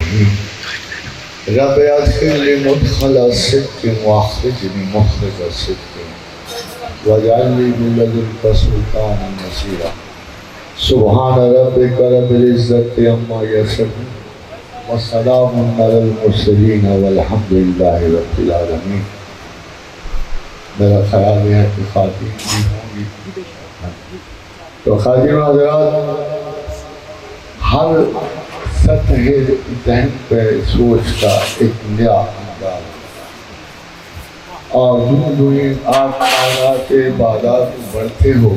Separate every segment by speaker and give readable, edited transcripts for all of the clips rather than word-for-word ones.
Speaker 1: العالمين رب ادخلني مدخل صدق واخرجني مخرج صدق واجعلني من لدنك سلطانا نصيرا سبحان ربك رب العزة عما يصفون والسلام على المرسلين والحمد لله رب العالمين. میرا خیال ہے کہ خواتین بھی ہوں گی، تو خواتین حضرات ہر سطح ذہن پہ سوچ کا ایک نیا انداز، اور آپ حالات عبادات بڑھتے ہو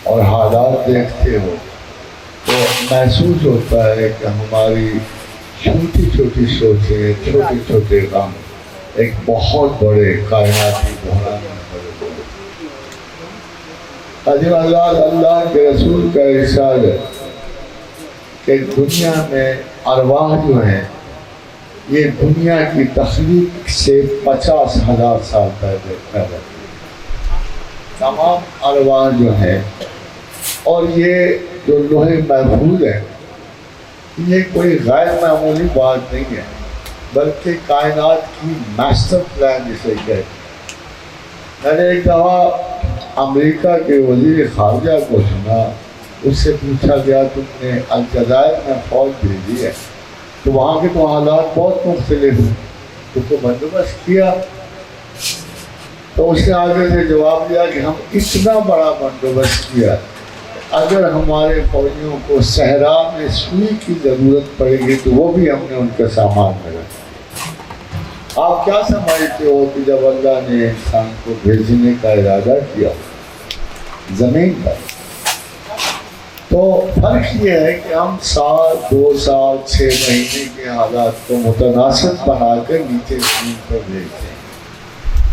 Speaker 1: اور حالات دیکھتے ہو تو محسوس ہوتا ہے کہ ہماری چھوٹی چھوٹی سوچیں، چھوٹے چھوٹے کام ایک بہت بڑے کائناتی بحران میں بدل گئے۔ عظیم حضرات، اللہ کے رسول کا ارشاد ہے کہ دنیا میں ارواح جو ہیں یہ دنیا کی تخلیق سے 50,000 سال پہلے تمام ارواح جو ہیں، اور یہ جو لوح محفوظ ہے یہ کوئی غیر معمولی بات نہیں ہے، بلکہ کائنات کی ماسٹر پلان جسے کہتے ہیں۔ میں نے ایک دفعہ امریکہ کے وزیر خارجہ کو سنا، اس سے پوچھا گیا تم نے الجزائر میں فوج بھیجی ہے تو وہاں کے تو حالات بہت مختلف ہیں، تو کو بندوبست کیا؟ تو اس نے آگے سے جواب دیا کہ ہم اتنا بڑا بندوبست کیا، اگر ہمارے فوجیوں کو صحرا میں سوئی کی ضرورت پڑے گی تو وہ بھی ہم نے ان کے سامان میں رکھا۔ آپ کیا سمجھتے ہو کہ جب اللہ نے انسان کو بھیجنے کا ارادہ کیا زمین پر، تو فرق یہ ہے کہ ہم سال، 2 سال، 6 مہینے کے حالات کو متناسب بنا کر نیچے زمین پر بھیجتے ہیں،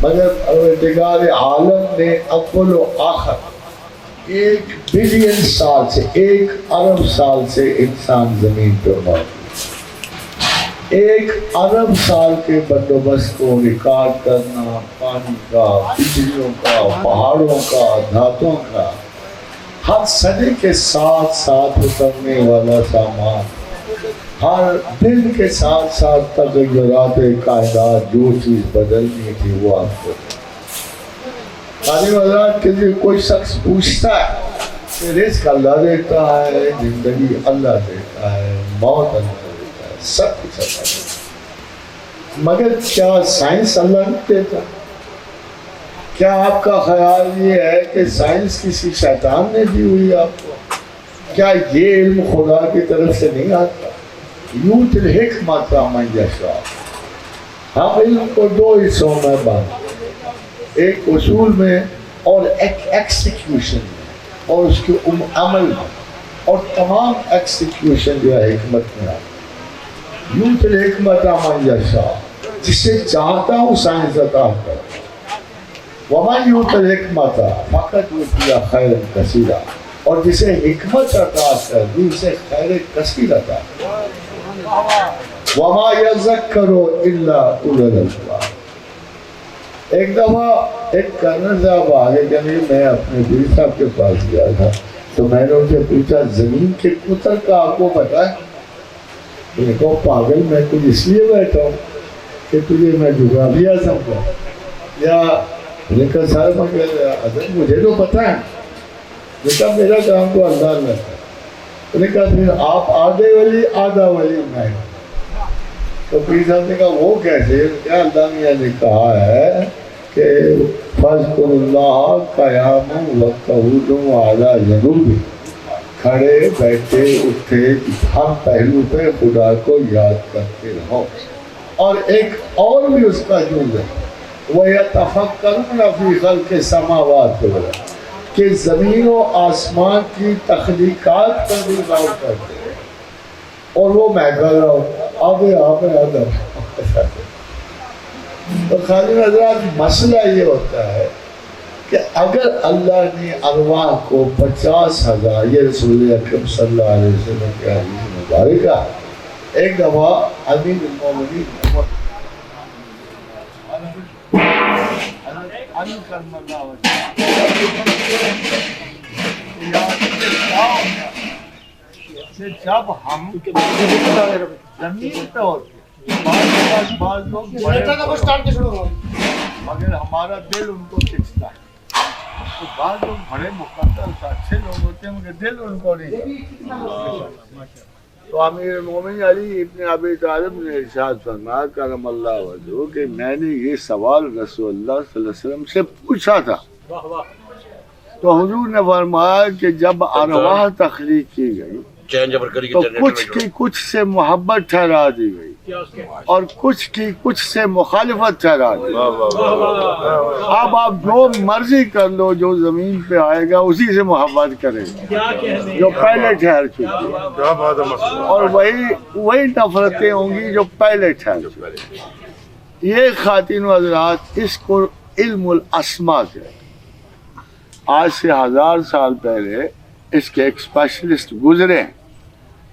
Speaker 1: مگر پروردگار عالم نے اول و آخر 1 بلین سال سے، 1 ارب سال سے انسان زمین پر موجود، 1 ارب سال کے بندوبست کو ریکارڈ کرنا، پانی کا، بجلیوں کا، پہاڑوں کا، دھاتوں کا، ہر صدی کے ساتھ ساتھ اترنے والا سامان، ہر دن کے ساتھ ساتھ تغیرات کائنات، جو چیز بدلنی تھی وہ آپ کو۔ عالم حضرات کے لیے کوئی شخص پوچھتا ہے کہ رزق اللہ دیتا ہے، زندگی اللہ دیتا ہے، موت اللہ دیتا ہے، سب کچھ اللہ دیتا ہے، مگر کیا سائنس اللہ نہیں دیتا؟ کیا آپ کا خیال یہ ہے کہ سائنس کسی شیطان نے دی ہوئی آپ کو؟ کیا یہ علم خدا کی طرف سے نہیں آتا؟ یوت الحکمت من یشاء۔ ہم علم کو 2 حصوں میں بانٹتے، ایک اصول میں اور ایک ایکسیکیوشن میں، اور اس کے عمل میں، اور تمام ایکسیکیوشن جو ہے حکمت میں آتا۔ یوت الحکمت من یشاء، جسے چاہتا ہوں سائنس عطا کرتا، وَمَنْ يُؤْتَ الْحِكْمَةَ فَقَدْ أُوتِیَ خَيْرًا كَثِیرًا، اور جسے حکمت عطا کر دی اسے خیر کثیر عطا کر۔ وَمَا يَذَّكَّرُ إِلَّا أُولُو الْأَلْبَابِ۔ ایک دفعہ ایک کرنل صاحب آگے کہ میں اپنے پیر صاحب کے پاس گیا تھا، تو میں نے ان سے پوچھا زمین کے قطر کا آپ کو پتہ ہے؟ میں نے کہا پاگل، میں کچھ اس لیے بیٹھا ہوں کہ تجھے میں جغرافیہ سمجھا، یا میں نے کہا سر مجھے تو پتہ ہے، میں نے کہا میرا کام تو اللہ میں ہے، میں نے کہا پھر آپ آدھے ولی آدھا ولی میں، تو پیر صاحب نے کہا وہ کیسے؟ کیا اللہ میاں نے کہا ہے کہ فَاذْكُرُوا اللَّهَ قِيَامًا وَقُعُودًا وَعَلَىٰ جُنُوبِهِمْ، کھڑے بیٹھے اٹھے ہر پہلو پہ خدا کو یاد کرتے رہو۔ اور ایک اور بھی اس کا جملہ ہے، وَيَتَفَكَّرُونَ فِي خَلْقِ السَّمَاوَاتِ وَالْأَرْضِ، کہ زمین و آسمان کی تخلیقات پر بھی غور کرتے ہیں، اور وہ میں کر رہا ہوں آگے آدھا۔ تو خالد حضرات مسئلہ یہ ہوتا ہے کہ اگر اللہ نے ارواح کو 50,000، یہ رسول اکرم صلی اللہ علیہ وسلم کے حدیث مبارکہ، ایک دفعہ امیر المومنین جب ہم زمین پہ ہوتی ہے. بعض لوگ مگر ہمارا دل ان کو کھینچتا ہے. تو بعض لوگ بڑے مقدر سے اچھے لوگ ہوتے ہیں مگر دل ان کو نہیں. تو امیر المومنین علی ابن ابی طالب نے ارشاد فرمایا کرم اللہ وجہہ کہ میں نے یہ سوال رسول اللہ صلی اللہ علیہ وسلم سے پوچھا تھا. تو حضور نے فرمایا کہ جب ارواح تخلیق کی گئی تو کچھ کی کچھ سے محبت ٹھہرا دی گئی اور کچھ کی کچھ سے مخالفت ٹھہرا دی گئی. اب آپ جو مرضی کر لو، جو زمین پہ آئے گا اسی سے محبت کرے گا جو پہلے ٹھہر چکی ہے، اور وہی نفرتیں ہوں گی جو پہلے ٹھہر چکی. یہ خواتین و حضرات اس کو علم الاسماء کہتے ہیں. آج سے 1000 سال پہلے اس کے ایک اسپیشلسٹ گزرے ہیں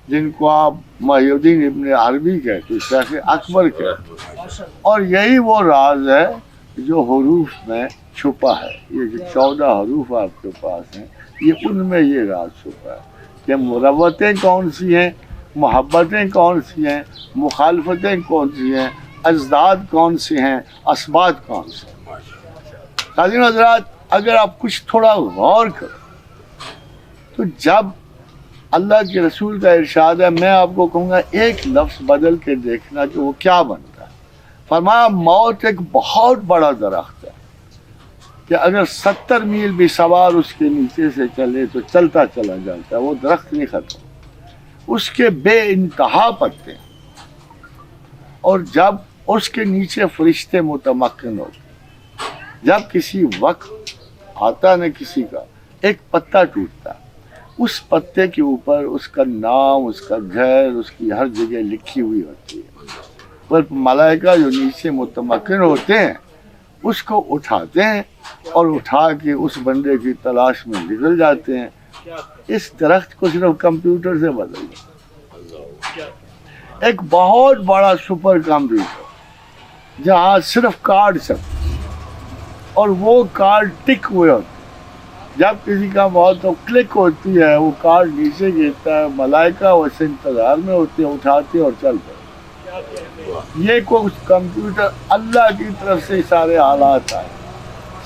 Speaker 1: جن کو آپ محی الدین ابن عربی کہتے ہیں، شیخ اکبر کہتے ہیں. اور یہی وہ راز ہے جو حروف میں چھپا ہے. یہ جو 14 حروف آپ کے پاس ہیں، یہ ان میں یہ راز چھپا ہے کہ مروتیں کون سی ہیں، محبتیں کون سی ہیں، مخالفتیں کون سی ہیں، اجداد کون سے ہیں، اسبات کون سے ہیں. حاضرین حضرات، اگر آپ کچھ تھوڑا غور کرو تو جب اللہ کے رسول کا ارشاد ہے، میں آپ کو کہوں گا ایک لفظ بدل کے دیکھنا کہ وہ کیا بنتا ہے. فرمایا موت ایک بہت بڑا درخت ہے کہ اگر 70 میل بھی سوار اس کے نیچے سے چلے تو چلتا چلا جاتا ہے، وہ درخت نہیں ختم. اس کے بے انتہا پتے ہیں، اور جب اس کے نیچے فرشتے متمکن ہوتے، جب کسی وقت آتا نہ کسی کا ایک پتا ٹوٹتا، اس پتے کے اوپر اس کا نام، اس کا گھر، اس کی ہر جگہ لکھی ہوئی ہوتی ہے. پر ملائکہ جو نیچے متمکن ہوتے ہیں اس کو اٹھاتے ہیں اور اٹھا کے اس بندے کی تلاش میں نکل جاتے ہیں. اس درخت کو صرف کمپیوٹر سے بدل دیں، ایک بہت بڑا سپر کمپیوٹر جہاں صرف کارڈ چلتے اور وہ کارڈ ٹک ہوئے ہوتے. جب کسی کا موت تو کلک ہوتی ہے، وہ کارڈ نیچے گرتا ہے، ملائکہ ویسے انتظار میں ہوتے ہیں، اٹھاتے اور چلتے. یہ کچھ کمپیوٹر اللہ کی طرف سے سارے حالات آئے،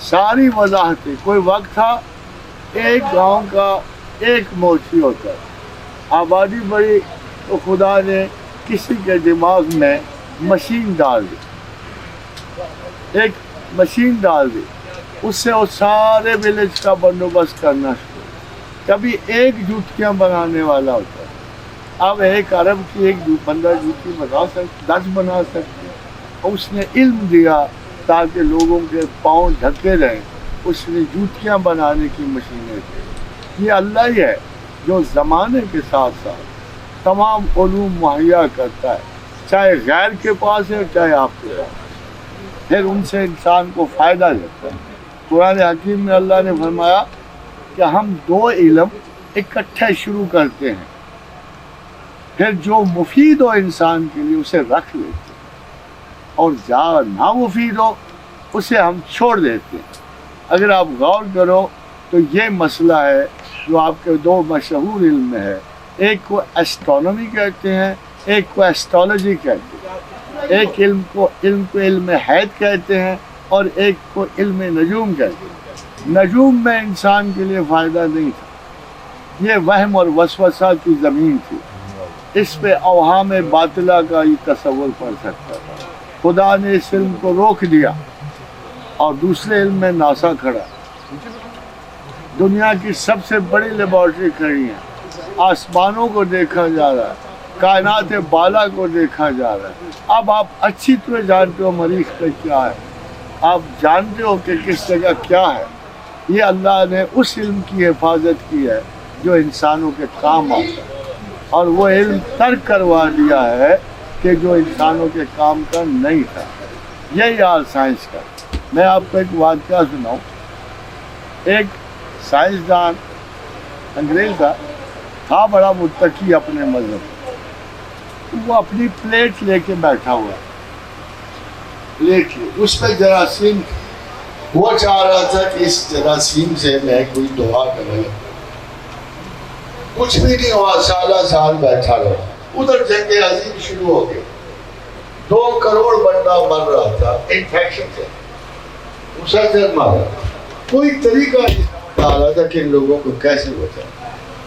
Speaker 1: ساری وضاحتیں. کوئی وقت تھا ایک گاؤں کا ایک موچی ہوتا ہے، آبادی بڑی تو خدا نے کسی کے دماغ میں مشین ڈال دی، ایک مشین ڈال دی. اس سے وہ سارے ولیج کا بندوبست کرنا شروع. کبھی ایک جوتیاں بنانے والا ہوتا ہے، اب ایک عرب کی ایک بندہ جوتی بنا سکتے، 10 بنا سکتے. اس نے علم دیا تاکہ لوگوں کے پاؤں ڈھکے رہیں، اس نے جوتیاں بنانے کی مشینیں دی. یہ اللہ ہی ہے جو زمانے کے ساتھ ساتھ تمام علوم مہیا کرتا ہے، چاہے غیر کے پاس ہے چاہے آپ کے پاس، پھر ان سے انسان کو فائدہ لیتا ہے. قرآن حکیم میں اللہ نے فرمایا کہ ہم 2 علم اکٹھے شروع کرتے ہیں، پھر جو مفید ہو انسان کے لیے اسے رکھ لیتے ہیں، اور جہاں نہ مفید ہو اسے ہم چھوڑ دیتے ہیں. اگر آپ غور کرو تو یہ مسئلہ ہے جو آپ کے 2 مشہور علم میں ہے. ایک کو ایسٹرونومی کہتے ہیں، ایک کو ایسٹرولوجی کہتے ہیں. ایک علم کو علم حید کہتے ہیں اور ایک کو علم نجوم کہتے ہیں. نجوم میں انسان کے لیے فائدہ نہیں تھا، یہ وہم اور وسوسہ کی زمین تھی. اس پہ اوہام باطلہ کا یہ تصور پڑ سکتا تھا. خدا نے اس علم کو روک دیا اور دوسرے علم میں ناسا کھڑا. دنیا کی سب سے بڑی لیبارٹری کھڑی ہیں، آسمانوں کو دیکھا جا رہا ہے، کائنات بالا کو دیکھا جا رہا ہے. اب آپ اچھی طرح جانتے ہو مریخ کا کیا ہے، آپ جانتے ہو کہ کس جگہ کیا ہے. یہ اللہ نے اس علم کی حفاظت کی ہے جو انسانوں کے کام آتا ہے، اور وہ علم ترک کروا دیا ہے کہ جو انسانوں کے کام کا نہیں تھا. یہی حال سائنس کا. میں آپ کو ایک واقعہ سناؤں. ایک سائنسدان انگریز تھا بڑا متقی اپنے مذہب. وہ اپنی پلیٹ لے کے بیٹھا ہوا، پلیٹ لے، اس پہ جراثیم. وہ چاہ رہا تھا کہ اس جراثیم سے میں کوئی دعا کروں. کچھ بھی نہیں ہوا، سالہ سال بیٹھا رہا. ادھر جنگ عظیم شروع ہو گئی، 2 کروڑ بندہ مر رہا تھا انفیکشن سے، مسلسل مارا، کوئی طریقہ نہیں آ رہا تھا کہ ان لوگوں کو کیسے بچائے۔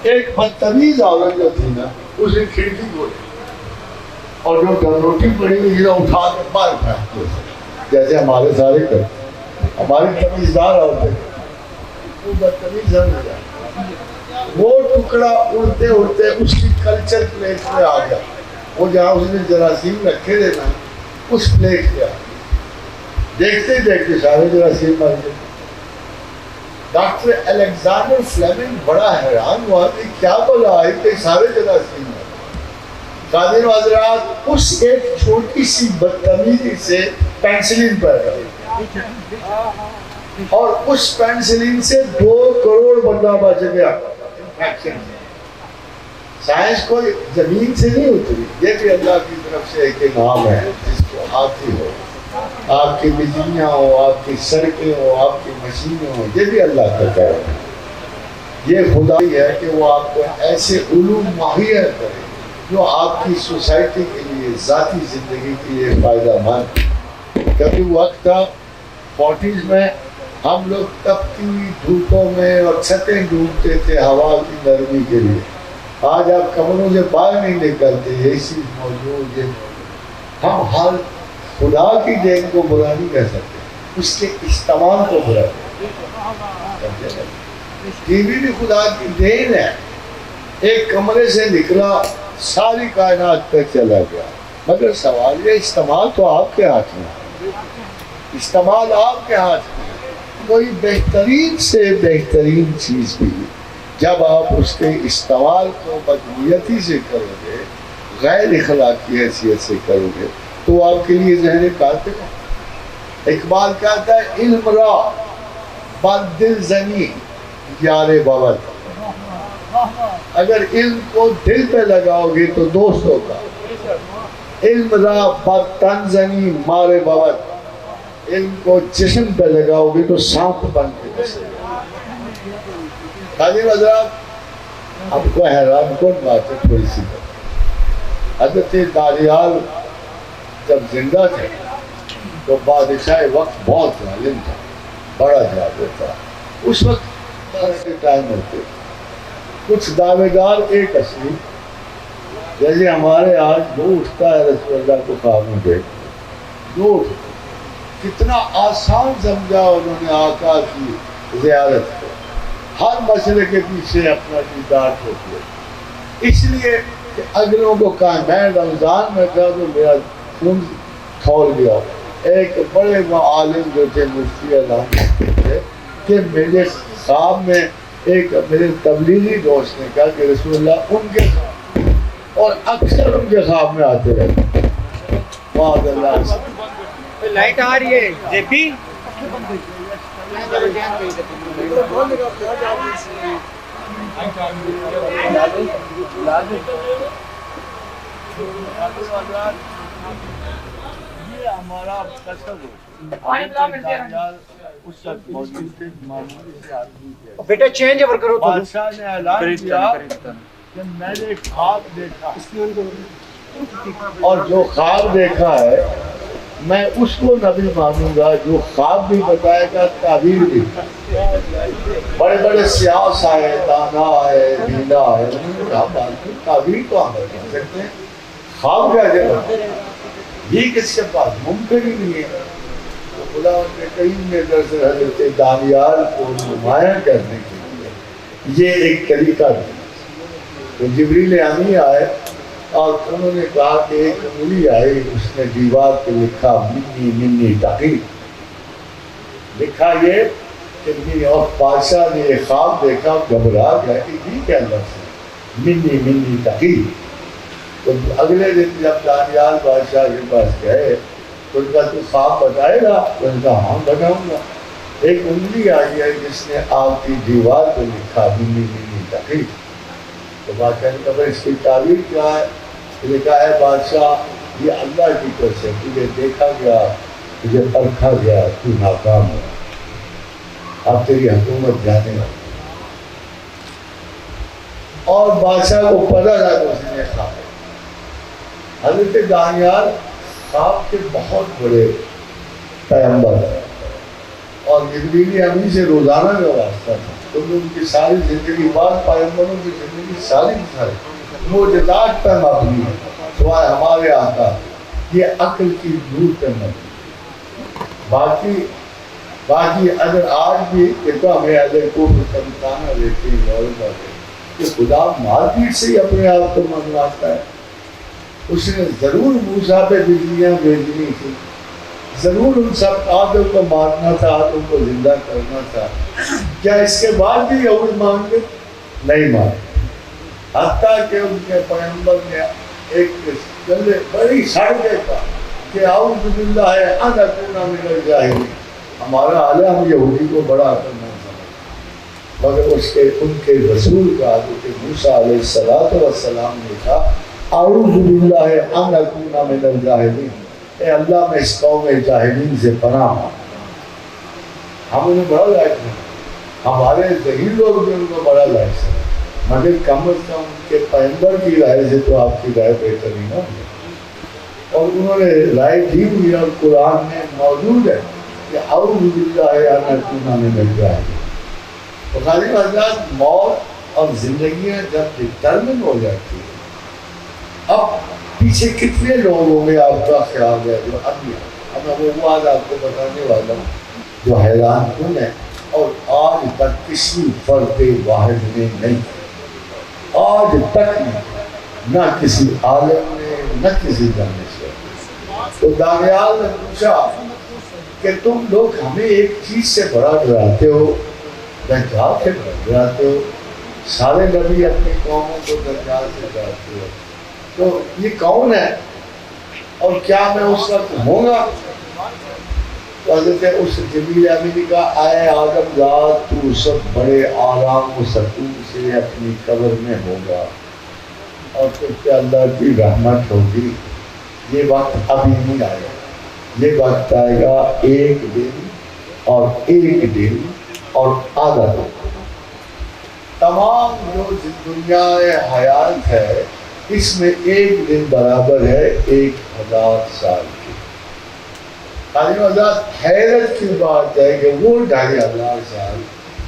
Speaker 1: ایک بدتمیز عورت جو تھی نا، اس نے کھڑکی کھولی اور جو روٹی پڑی ہوئی نا اٹھا کے باہر پھینک دیا، جیسے ہمارے سارے کرتے، ہماری تمیزدار عورتیں، وہ بدتمیز ہو جائے، وہ ٹکڑا اڑتے اڑتے اس کی کلچر پلیٹ میں آ گیا، وہ جہاں اس نے جراثیم رکھے تھے نا اس پلیٹ پہ آ گیا، دیکھتے دیکھتے سارے جراثیم مر گئے۔ ڈاکٹر الیگزینڈر فلیمنگ بڑا حیران ہوا کہ کیا بلا ہے کہ سارے جراثیم مر گئے۔ قادر و حضرات، اس ایک چھوٹی سی بدتمیزی سے پینسلین پیدا ہوئی اور اس پینسلین سے 2 کروڑ بندہ بچ گیا انفیکشن سے۔ سائنس کوئی زمین سے نہیں اتری، یہ بھی اللہ کی طرف سے ایک انعام ہے جس کو آتی ہو، آپ کی بجلیاں ہو، آپ کی سڑکیں ہو، آپ کی مشینیں ہو، یہ بھی اللہ کا کرم ہے۔ یہ خدا ہی ہے کہ وہ آپ کو ایسے علوم مہیا کرے جو آپ کی سوسائٹی کے لیے، ذاتی زندگی کے لیے فائدہ مند۔ کبھی وقت تھا 40s میں ہم لوگ تپتی ہوئی دھوپوں میں اور چھتیں ڈوبتے تھے ہوا کی نرمی کے لیے، آج آپ کمروں سے باہر نہیں نکلتے، اے سی موجود، ہم ہر خدا کی دین کو برا نہیں کہہ سکتے، اس کے استعمال کو برا کہتے ہیں۔ ٹی وی بھی خدا کی دین ہے، ایک کمرے سے نکلا ساری کائنات پہ چلا گیا، مگر سوال یہ استعمال تو آپ کے ہاتھ میں ہے، استعمال آپ کے ہاتھ میں ہے۔ کوئی بہترین سے بہترین چیز بھی جب آپ اس کے استعمال کو بدنیتی سے کرو گے، غیر اخلاقی حیثیت سے کرو گے، تو آپ کے لیے ذہن کاتب ہے۔ اقبال کہتا ہے علم را بد دل زنی یار بود، اگر علم کو دل پہ لگاؤ گے تو دوست ہوگا، علم را بد تن زنی مار بود، علم کو جسم پہ لگاؤ گے تو سانپ بن کے بسے گا۔ قادر حضرات، آپ کو حیران کن بات ہے تھوڑی سی بات، حضرت دانیال جب زندہ تھے تو بادشاہ وقت بہت ظالم تھا، بڑا جادو تھا، اس وقت کے ٹائم ہوتے کچھ دعوے دار ایک اصلی، جیسے ہمارے آج جو اٹھتا ہے رسول اللہ کو خواب میں دیکھ، جو کتنا آسان سمجھا انہوں نے آقا کی زیارت کو، ہر مسئلے کے پیچھے اپنا دیدار ہوتی ہے، اس لیے کہ اگلوں کو کہا میں رمضان میں تھا تو میرا خون کھول گیا۔ ایک بڑے عالم جو تھے مفتی اعلان تھے کہ میرے خواب میں ایک میرے تبلیغی دوست نے کہا کہ رسول اللہ ان کے خواب اور اکثر ان کے خواب میں آتے رہتے۔ معاذ اللہ سے
Speaker 2: لائٹ آ رہی ہے جے پی
Speaker 1: یہ ہمارا کسب
Speaker 2: بیٹا چینج اوور کرو تو
Speaker 1: بادشاہ نے اعلان کیا کہ میں نے خواب دیکھا اور جو خواب دیکھا ہے میں اس کو نبی مانوں گا جو خواب بھی بتائے گا، تعبیر بھی۔ بڑے بڑے سیاس آئے، دانا آئے، بینا آئے، تعبیر تو ہم کہہ سکتے ہیں، خواب کیا جگہ یہ کس کے پاس ممکن ہی نہیں ہے۔ خدا نے کریم نے دراصل حضرت دانیال کو نمایاں کرنے کے لیے یہ ایک طریقہ دیا۔ تو جبریل امی آئے اور انہوں نے کہا کہ ایک انگلی آئی، اس نے دیوار پہ لکھا منی منی تقی، لکھا یہ کہ اور بادشاہ نے ایک خواب دیکھا، گھبرا گیا کہ یہ کیا لفظ ہے منی منی تقی۔ تو اگلے دن جب دانیال بادشاہ کے پاس گئے تو ان کا تو خواب بتائے گا، تو ان کا ہاں بتاؤں گا۔ ایک انگلی آئی ہے جس نے آپ کی دیوار پہ لکھا منی منی تقی۔ تو بادشاہ نے کہا اس کی تعبیر کیا ہے؟ لکھا ہے بادشاہ یہ اللہ کی طرف سے تجھے دیکھا گیا، تجھے پرکھا گیا، تو ناکام ہوا، اب تیری حکومت جانے لگی۔ اور بادشاہ کو پتہ تھا کہ اس نے خواب حضرت دانیال آپ کے بہت بڑے پیغمبر ہیں اور جبریل امین سے روزانہ کا واسطہ تھا، کیونکہ ان کی ساری زندگی بعد پیغمبروں کی زندگی ساری معجزات پر مبنی ہے، سوائے ہمارے آقا یہ عقل کی نور پر مبنی۔ باقی اگر آج بھی ایک تو ہمیں اگر کو سمجھانا دیتے ہیں غور کرتے کہ خدا مارکیٹ سے ہی اپنے آپ کو منواتا ہے، اس نے ضرور موسیٰ پہ بجلیاں بھیجنی تھی، ضرور ان سب آدم کو مارنا تھا، آدم کو زندہ کرنا تھا، کیا اس کے بعد بھی یہود مان گئے؟ نہیں مانے، حتیٰ کہ ان کے پیغمبر نے ایک بڑی سڑکے کا کہ اعوذ باللہ ان اکون من الجاہلین، ہمارا حال ہے ہم یہودی کو بڑا کرنا سمجھتے، مگر اس کے ان کے رسول کا حضرت موسیٰ علیہ السلام نے کہا اعوذ باللہ ان اکون من الجاہلین، اے اللہ میں اس قوم جاہلین سے پناہ مانگتا ہوں۔ ہم انہیں بڑا لائق ہیں، ہمارے ذہین لوگ بھی ان کو بڑا لائق ہیں، مگر کم از کم ان کے پیغمبر کی رائے سے تو آپ کی رائے بہتر نہیں نہ ہوگی، اور انہوں نے رائے دی ہوئی اور قرآن میں موجود ہے کہ اعوذ باللہ ان اکون من الجاہلین۔ تو خالق حضرات، موت اور زندگیاں جب ڈٹرمن ہو جاتی ہیں، اب پیچھے کتنے لوگ ہوں گے آپ کا خیال ہے جو اب میں وہ بات آپ کو بتانے والا ہوں جو حیران کن ہے اور آج تک کسی فرد واحد نے نہیں، آج تک نہ کسی عالم نے نہ کسی دانشور نے۔ تو دانیال نے پوچھا کہ تم لوگ ہمیں ایک چیز سے بڑا ڈراتے ہو، دجال سے بڑا ڈراتے ہو، سارے نبی اپنی قوموں کو دجال سے ڈراتے ہو، تو یہ کون ہے اور کیا میں اس وقت ہوں گا؟ تو حضرت اس جبریل امین نے کہا اے آدم ذات، تو سب بڑے آرام و سکون سے اپنی قبر میں ہوگا اور پھر پہ اللہ کی رحمت ہوگی۔ یہ وقت ابھی نہیں آئے گا، یہ وقت آئے گا ایک دن اور ایک دن اور آدھا دن۔ تمام جو دنیا حیات ہے اس میں ایک دن برابر ہے 1000 سال کی۔ تعلیم آزاد حیرت کی بات ہے کہ وہ 2500 سال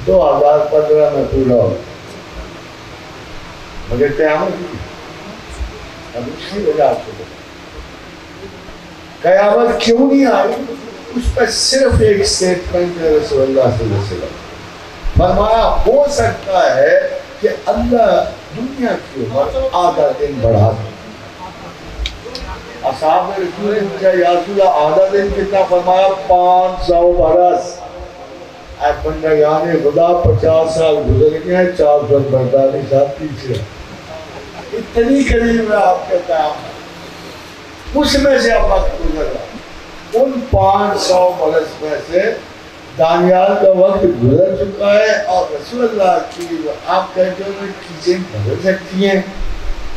Speaker 1: 2015 میں پورا ہو مگر قیامت نہیں۔ اب اس کی وجہ آپ کو بتا قیامت کیوں نہیں آئی، اس پر صرف ایک سٹیٹمنٹ ہے رسول اللہ صلی اللہ علیہ وسلم، فرمایا ہو سکتا ہے کہ اللہ دنیا کی عمر آدھا دن بڑھا دے۔ اصحاب رسول نے پوچھا یا رسول اللہ آدھا دن کتنا؟ فرمایا 500 برس۔ اے بندگان خدا 50 سال گزر گئے ہیں، 445 سال پیچھے، اتنی قریب ہے آپ کے قیامت، اس میں سے اب وقت گزر رہا۔ ان 500 برس میں سے دانیال کا وقت گزر چکا ہے اور رسول اللہ کی آپ کہتے ہیں چیزیں بدل سکتی ہیں،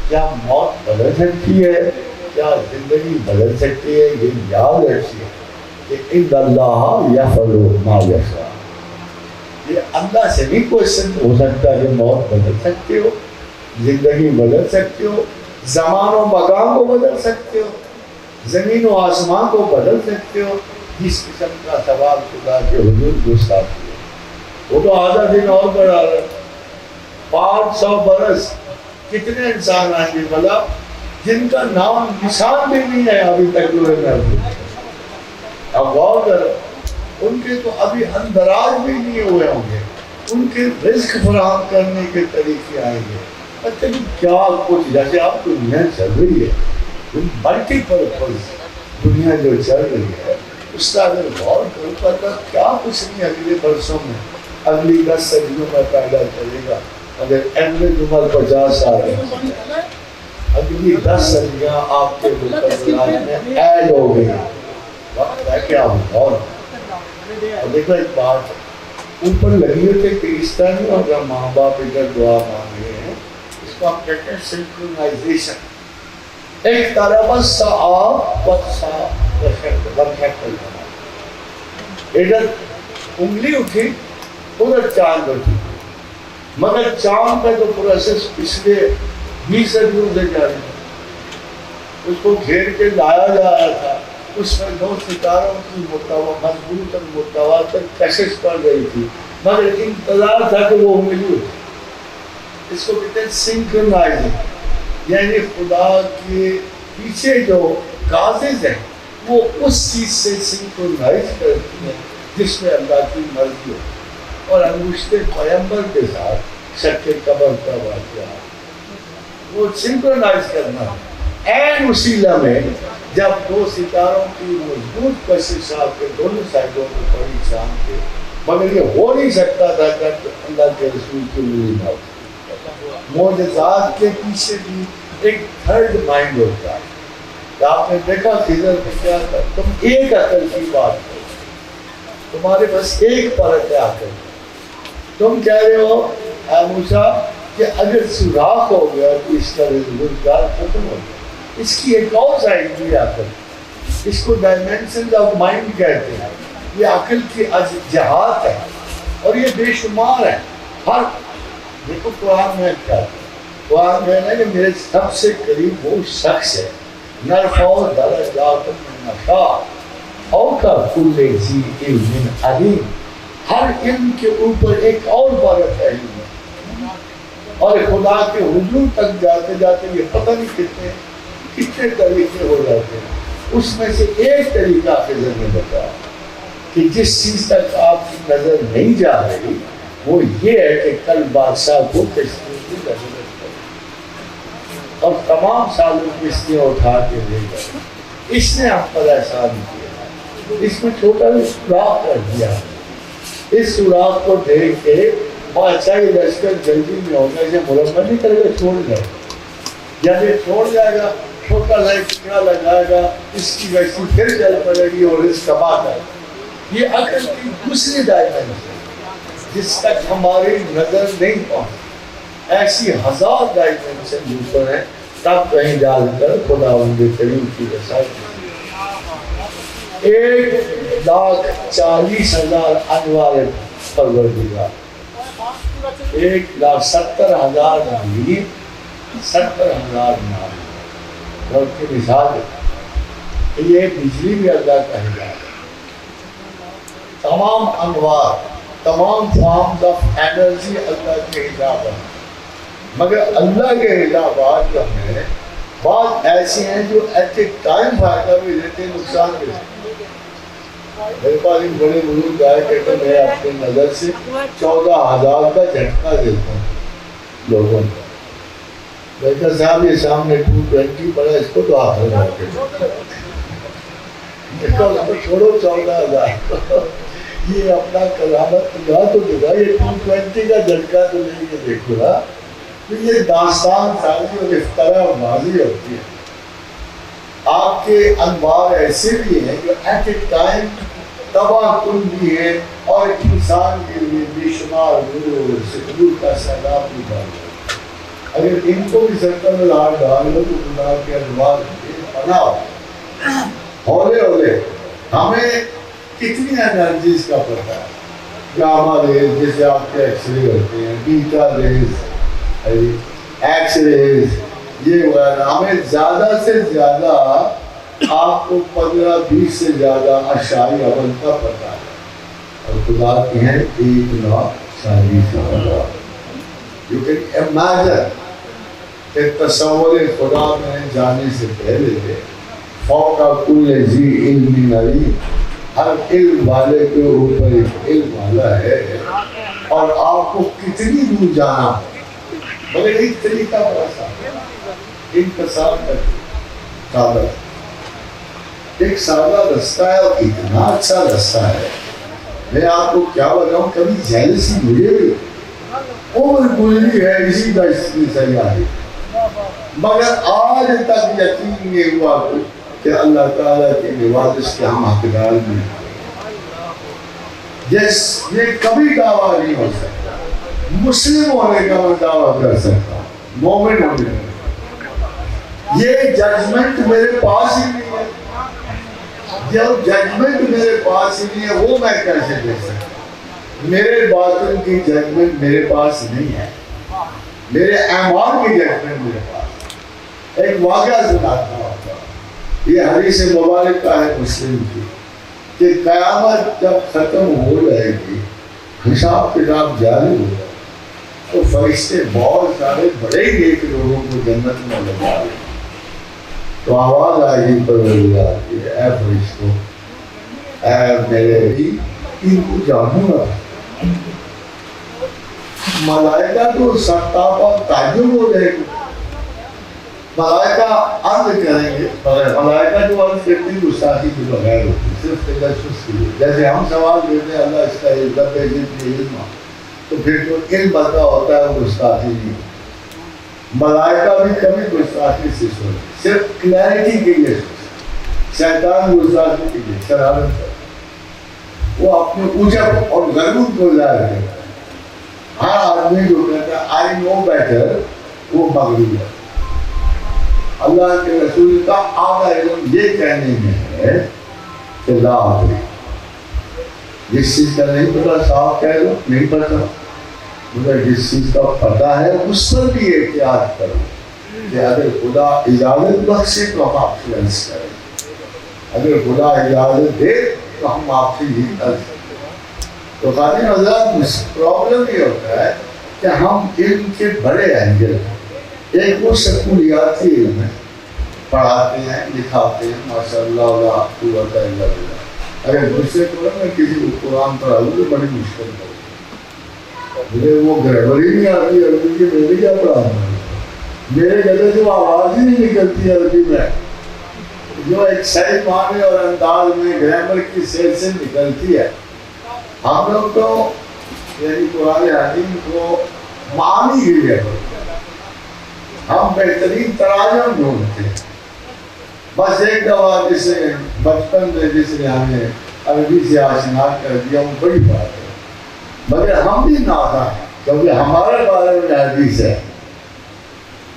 Speaker 1: کیا موت بدل سکتی ہے، کیا زندگی بدل سکتی ہے؟ یہ یاد رکھیے کہ ان اللہ یفعل ما یشاء، یہ اللہ سے نہیں کوشچن ہو سکتا کہ موت بدل سکتے ہو، زندگی بدل سکتے ہو، زمان و مکان کو بدل سکتے ہو، زمین و آسمان کو بدل سکتے ہو۔ جس قسم کا سوال خدا کے حضور گستاخ کیا، وہ تو آدھا دن اور بڑھا رہا ہے۔ 500 برس کتنے انسان آئیں گے بھلا جن کا نام نشان بھی نہیں ہے ابھی تک لوہے محفوظ؟ اب غور کرو، ان کے تو ابھی اندراج بھی نہیں ہوئے ہوں گے، ان کے رزق فراہم کرنے کے طریقے آئیں گے، پتہ نہیں کیا کچھ، جیسے اب دنیا چل رہی ہے، ملٹی پرپز دنیا جو چل رہی ہے، اس کا اگر غور کرو پتہ کیا کچھ نہیں اگلے برسوں میں، اگلی 10 صدیوں میں پیدا کرے گا۔ اگر ایوریج عمر 50 سال ہے، اگلی 10 صدیاں آپ کے مقدرات میں ایڈ ہو گئی، وقت ہے کہ آپ غور کریں۔ اور دیکھو ایک بات اوپر لگی ہوئی کہ اس طرح نہیں ہوگا، ماں باپ ادھر دعا مانگ رہے ہیں، اس کو ہم کہتے ہیں سنکرونائزیشن۔ ایک طرف الساعة والساعة ادھر انگلی اٹھی ادھر چاند اٹھی، مگر چاند کا جو پروسیس پچھلے 20 صدیوں سے جاری ہے، اس کو گھیر کے لایا جا رہا تھا، اس میں 2 ستاروں کی مضبوط اور متواتر کشش پڑ رہی تھی، مگر انتظار تھا کہ وہ ملی۔ اس کو کہتے ہیں سنکرونائزنگ، یعنی خدا کے پیچھے جو کازز ہیں وہ اس چیز سے سنکرونائز کرتی ہیں جس میں اللہ کی مرضی ہو۔ اور انگشت پیغمبر کے ساتھ شق قبر کا واقعہ وہ سنکرونائز کرنا ہے۔ این اسی لمحے جب 2 ستاروں کی مضبوط کشش آپ کے دونوں سائڈوں میں پڑی شام کے، مگر یہ ہو نہیں سکتا تھا کہ اللہ کے رسول کی انگلی نہ ہو۔ معجزات کے پیچھے بھی ایک تھرڈ مائنڈ ہوتا ہے کہ آپ نے دیکھا خضر میں کیا تھا، تم ایک عقل کی بات کرو، تمہارے پاس ایک پرت ہے عقل، تم کہہ رہے ہو اے موسیٰ کہ اگر سوراخ ہو گیا تو اس کا روزگار ختم ہو گیا۔ اس کی ایک اور سائڈ بھی عقل، اس کو ڈائمینشنز آف مائنڈ کہتے ہیں، یہ عقل کی جہات ہے اور یہ بے شمار ہے۔ ہر دیکھو قرآن میں کیا ہے، قرآن میں ہے کہ میرے سب سے قریب وہ شخص ہے، نرفع درجات من نشاء فوق کل ذی علم علیم، ہر علم کے اوپر ایک اور بارت ہے علم، اور خدا کے حضور تک جاتے جاتے یہ پتہ نہیں کتنے طریقے ہو جاتے ہیں۔ اس میں سے ایک طریقہ خضر نے بتایا کہ جس چیز تک آپ کی نظر نہیں جا رہی وہ یہ ہے کہ کل بادشاہ کو کشتی کی ضرورت پڑی اور تمام سالوں کشتیاں اٹھا کے لے گئے۔ اس نے ہم پر احسان کیا، اس میں چھوٹا سوراخ کر دیا۔ اس سوراخ کو دیکھ کے بادشاہی لشکر جلدی میں ہوگا، اسے مرمت نہیں کرے گا، چھوڑ جائے گا، جب یہ چھوڑ جائے گا چھوٹا لڑکا لگائے گا، اس کی ویسی پھر چل پڑے گی اور اس تباہ کر۔ یہ عقل کی دوسری ڈائمنشن جس تک ہماری نظر نہیں پہنچ، ایسی 1000 ڈائمنشن اوپر ہیں، تب کہیں ڈال کر خدا ان کے کریم کی رسائی۔ 1,40,000 انوار پروردگار، 1,70,000 نبی، 70,000 نام، اور کی مثال ہے کہ یہ بجلی بھی اللہ کا ہدایت ہے۔ تمام انوار، تمام فارمز آف انرجی اللہ کے حجاب ہیں، مگر اللہ کے حجابات جو ہیں بعض ایسی ہیں جو ایٹ اے ٹائم فائدہ بھی دیتے ہیں، نقصان بھی دیتے ہیں۔ میرے پاس ایک بڑے بزرگ آئے کہتے ہیں میں اپنی نظر سے 14,000 کا جھٹکا دیتا ہوں لوگوں کو۔ میں کہا صاحب یہ سامنے 220 پڑا، اس کو تو آخر میں آتے ہیں، چھوڑو 14,000 یہ اپنا کرامت نگاہ تو دے گا، یہ 220 کا جھٹکا تو لے کے دیکھو نا۔ تو یہ داستان سازی اور افتراء بازی ہوتی ہے۔ آپ کے انوار ایسے بھی ہیں جو ایٹ اے ٹائم تباہ کن بھی ہیں اور انسان کے لیے بے شمار نور سکون کا سیلاب بھی ڈال دیں۔ اگر ان کو بھی سرکل میں ہاتھ ڈال لو تو خدا کے انوار بناؤ ہولے ہولے۔ ہمیں کتنی انرجیز کا پتہ ہے، گاما ریز جیسے آپ کے ایکس رے ہوتے ہیں، بیٹا ریز، ایکس ریز، یہ وغیرہ، ہمیں زیادہ سے زیادہ آپ کو 15-20 سے زیادہ اشعاعی عمل کا پتہ ہے، اور خدا کی ہیں 1,40,000۔ You can imagine کہ تصور خدا میں جانے سے پہلے فوق کل ذی علم علیم، ہر علم والے کے اوپر ایک علم والا ہے، اور آپ کو کتنی دور جانا ہے، مگر ایک طریقہ بڑا سا انتصاب کر سادہ، ایک سادہ رستہ ہے اور اتنا اچھا رستہ ہے، میں آپ کو کیا بتاؤں، کبھی جیلسی مجھے بھی عمر گزری ہے اسی کا اس کی سیاحی، مگر آج تک یقین نہیں ہوا کہ اللہ تعالیٰ کی نوازش کے ہم حقدار میں یہ کبھی دعویٰ نہیں ہو سکتا، مسلم ہونے کا میں دعویٰ کر سکتا ہوں، مومن ہونے کا۔ یہ ججمنٹ میرے پاس ہی نہیں ہے، جب ججمنٹ میرے پاس ہی نہیں ہے وہ میں کیسے دے سکتا؟ میرے باطن کی ججمنٹ میرے پاس نہیں ہے، میرے اعمال کی ججمنٹ میرے پاس۔ ایک واقعہ سناتا ہوں، یہ حدیث مبارک کا ہے مسلم کی کہ قیامت جب ختم ہو جائے گی، حساب کتاب جاری ہو جائے تو فرشتے بہت سارے بڑے نیک لوگوں کو جنت میں لگا دیں، تو آواز آئے گی پروردگار کی، اے فرشتوں، اے میرے بھی ان کو جانوں گا۔ ملائکہ تو سرتاب اور تعجب ہو جائے گی، ملائکہ عرض کریں گے، ملائکہ جو عرض کرتی گستاخی کے بغیر ہوتی، صرف تجسس کے لیے، جیسے ہم سوال کرتے ہیں اللہ اس کا علم تو پھر جو علم بتا ہوتا ہے وہ گستاخی نہیں، ملائکہ بھی کبھی گستاخی سے سوچے، صرف کلیئرٹی کے لیے سوچے، شیطان گستاخی کے لیے شرارت کرے، وہ اپنے اونچا اور غرور کو ظاہر کرتا ہے۔ ہر آدمی جو کہتا ہے آئی نو بیٹر وہ مغرور ہے۔ اللہ کے رسول کا آدھا علم یہ کہنے میں ہے کہ لا ادری، جس چیز کا نہیں پتا صاف کہہ دو نہیں پتا، مگر جس چیز کا پتا ہے اس پر بھی احتیاط کرو کہ اگر خدا اجازت بخشے تو ہم آپ سے عرض کریں، اگر خدا اجازت دے تو ہم آپ سے یہ عرض کریں۔ تو خادم حضرات پرابلم یہ ہوتا ہے کہ ہم علم کے بڑے اینگل ہیں، ایک وہ سکولیاتی علم ہے، پڑھاتے ہیں لکھاتے ہیں ماشاء اللہ لا قوت الا باللہ، اگر دوسرے کو میں کسی کو قرآن پڑھاؤں تو بڑی مشکل ہوگی، مجھے وہ گڑبڑ ہی نہیں آتی عربی کی، میں نے کیا پڑھانا، میرے گلے سے آواز ہی نہیں نکلتی عربی میں، جو ایک صحیح معنی اور انداز میں گرامر کی سیر سے نکلتی ہے۔ ہم لوگ تو یعنی قرآن حکیم کو معنی ہی ہے، ہم بہترین تراجم ڈھونڈتے ہیں، بس ایک دفعہ جسے بچپن میں جس نے ہمیں عربی سے آشنا کر دیا وہ بڑی بات ہے، مگر ہم بھی نادان ہیں کیونکہ ہمارے بارے میں حدیث ہے،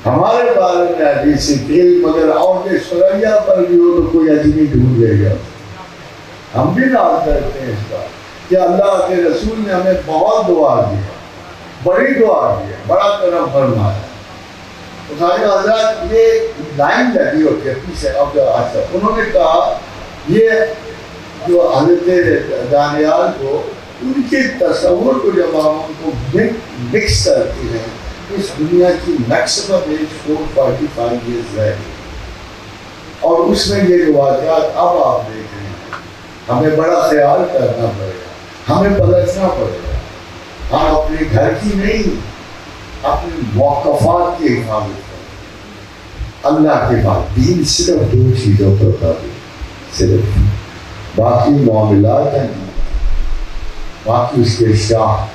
Speaker 1: ہمارے بارے میں حدیث ہے، مگر اور کے سریا پر بھی ہو تو کوئی اجمی ڈھونڈ لے گا، ہم بھی ناز کرتے ہیں اس بات کہ اللہ کے رسول نے ہمیں بہت دعا دی، بڑی دعا دی، بڑا کرم فرمایا۔ تو خادم حضرات یہ لائن لگی ہوتی ہے پیچھے، انہوں نے کہا یہ جو حضرت دانیال کو ان کے تصور کو جب ہم ان کو مکس کرتے ہیں، اس دنیا کی میکسیمم ایج 445 ایئرز ہے، اور اس میں یہ جو واقعات اب آپ دیکھ رہے ہیں، ہمیں بڑا خیال کرنا پڑے گا، ہمیں پلٹنا پڑے گا، ہم اپنے گھر کی نہیں اپنے موقفات کی حفاظت کریں، اللہ کے بعد دین صرف دو چیزوں پر قابل، صرف باقی معاملات ہیں، باقی اس کے شاہ،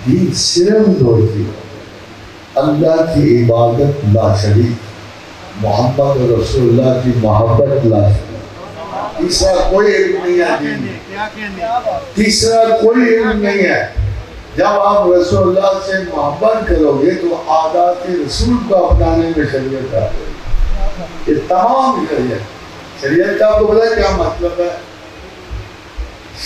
Speaker 1: دین صرف دو چیزوں، اللہ کی عبادت لا شریک، محمد رسول اللہ کی محبت لا شریک، تیسرا کوئی علم نہیں ہے دین میں، تیسرا کوئی علم نہیں ہے۔ جب آپ رسول اللہ سے محبت کرو گے تو عادات رسول کو اپنانے میں شریعت آ جائے گی، یہ تمام شریعت کا آپ کو پتہ ہے کیا مطلب ہے؟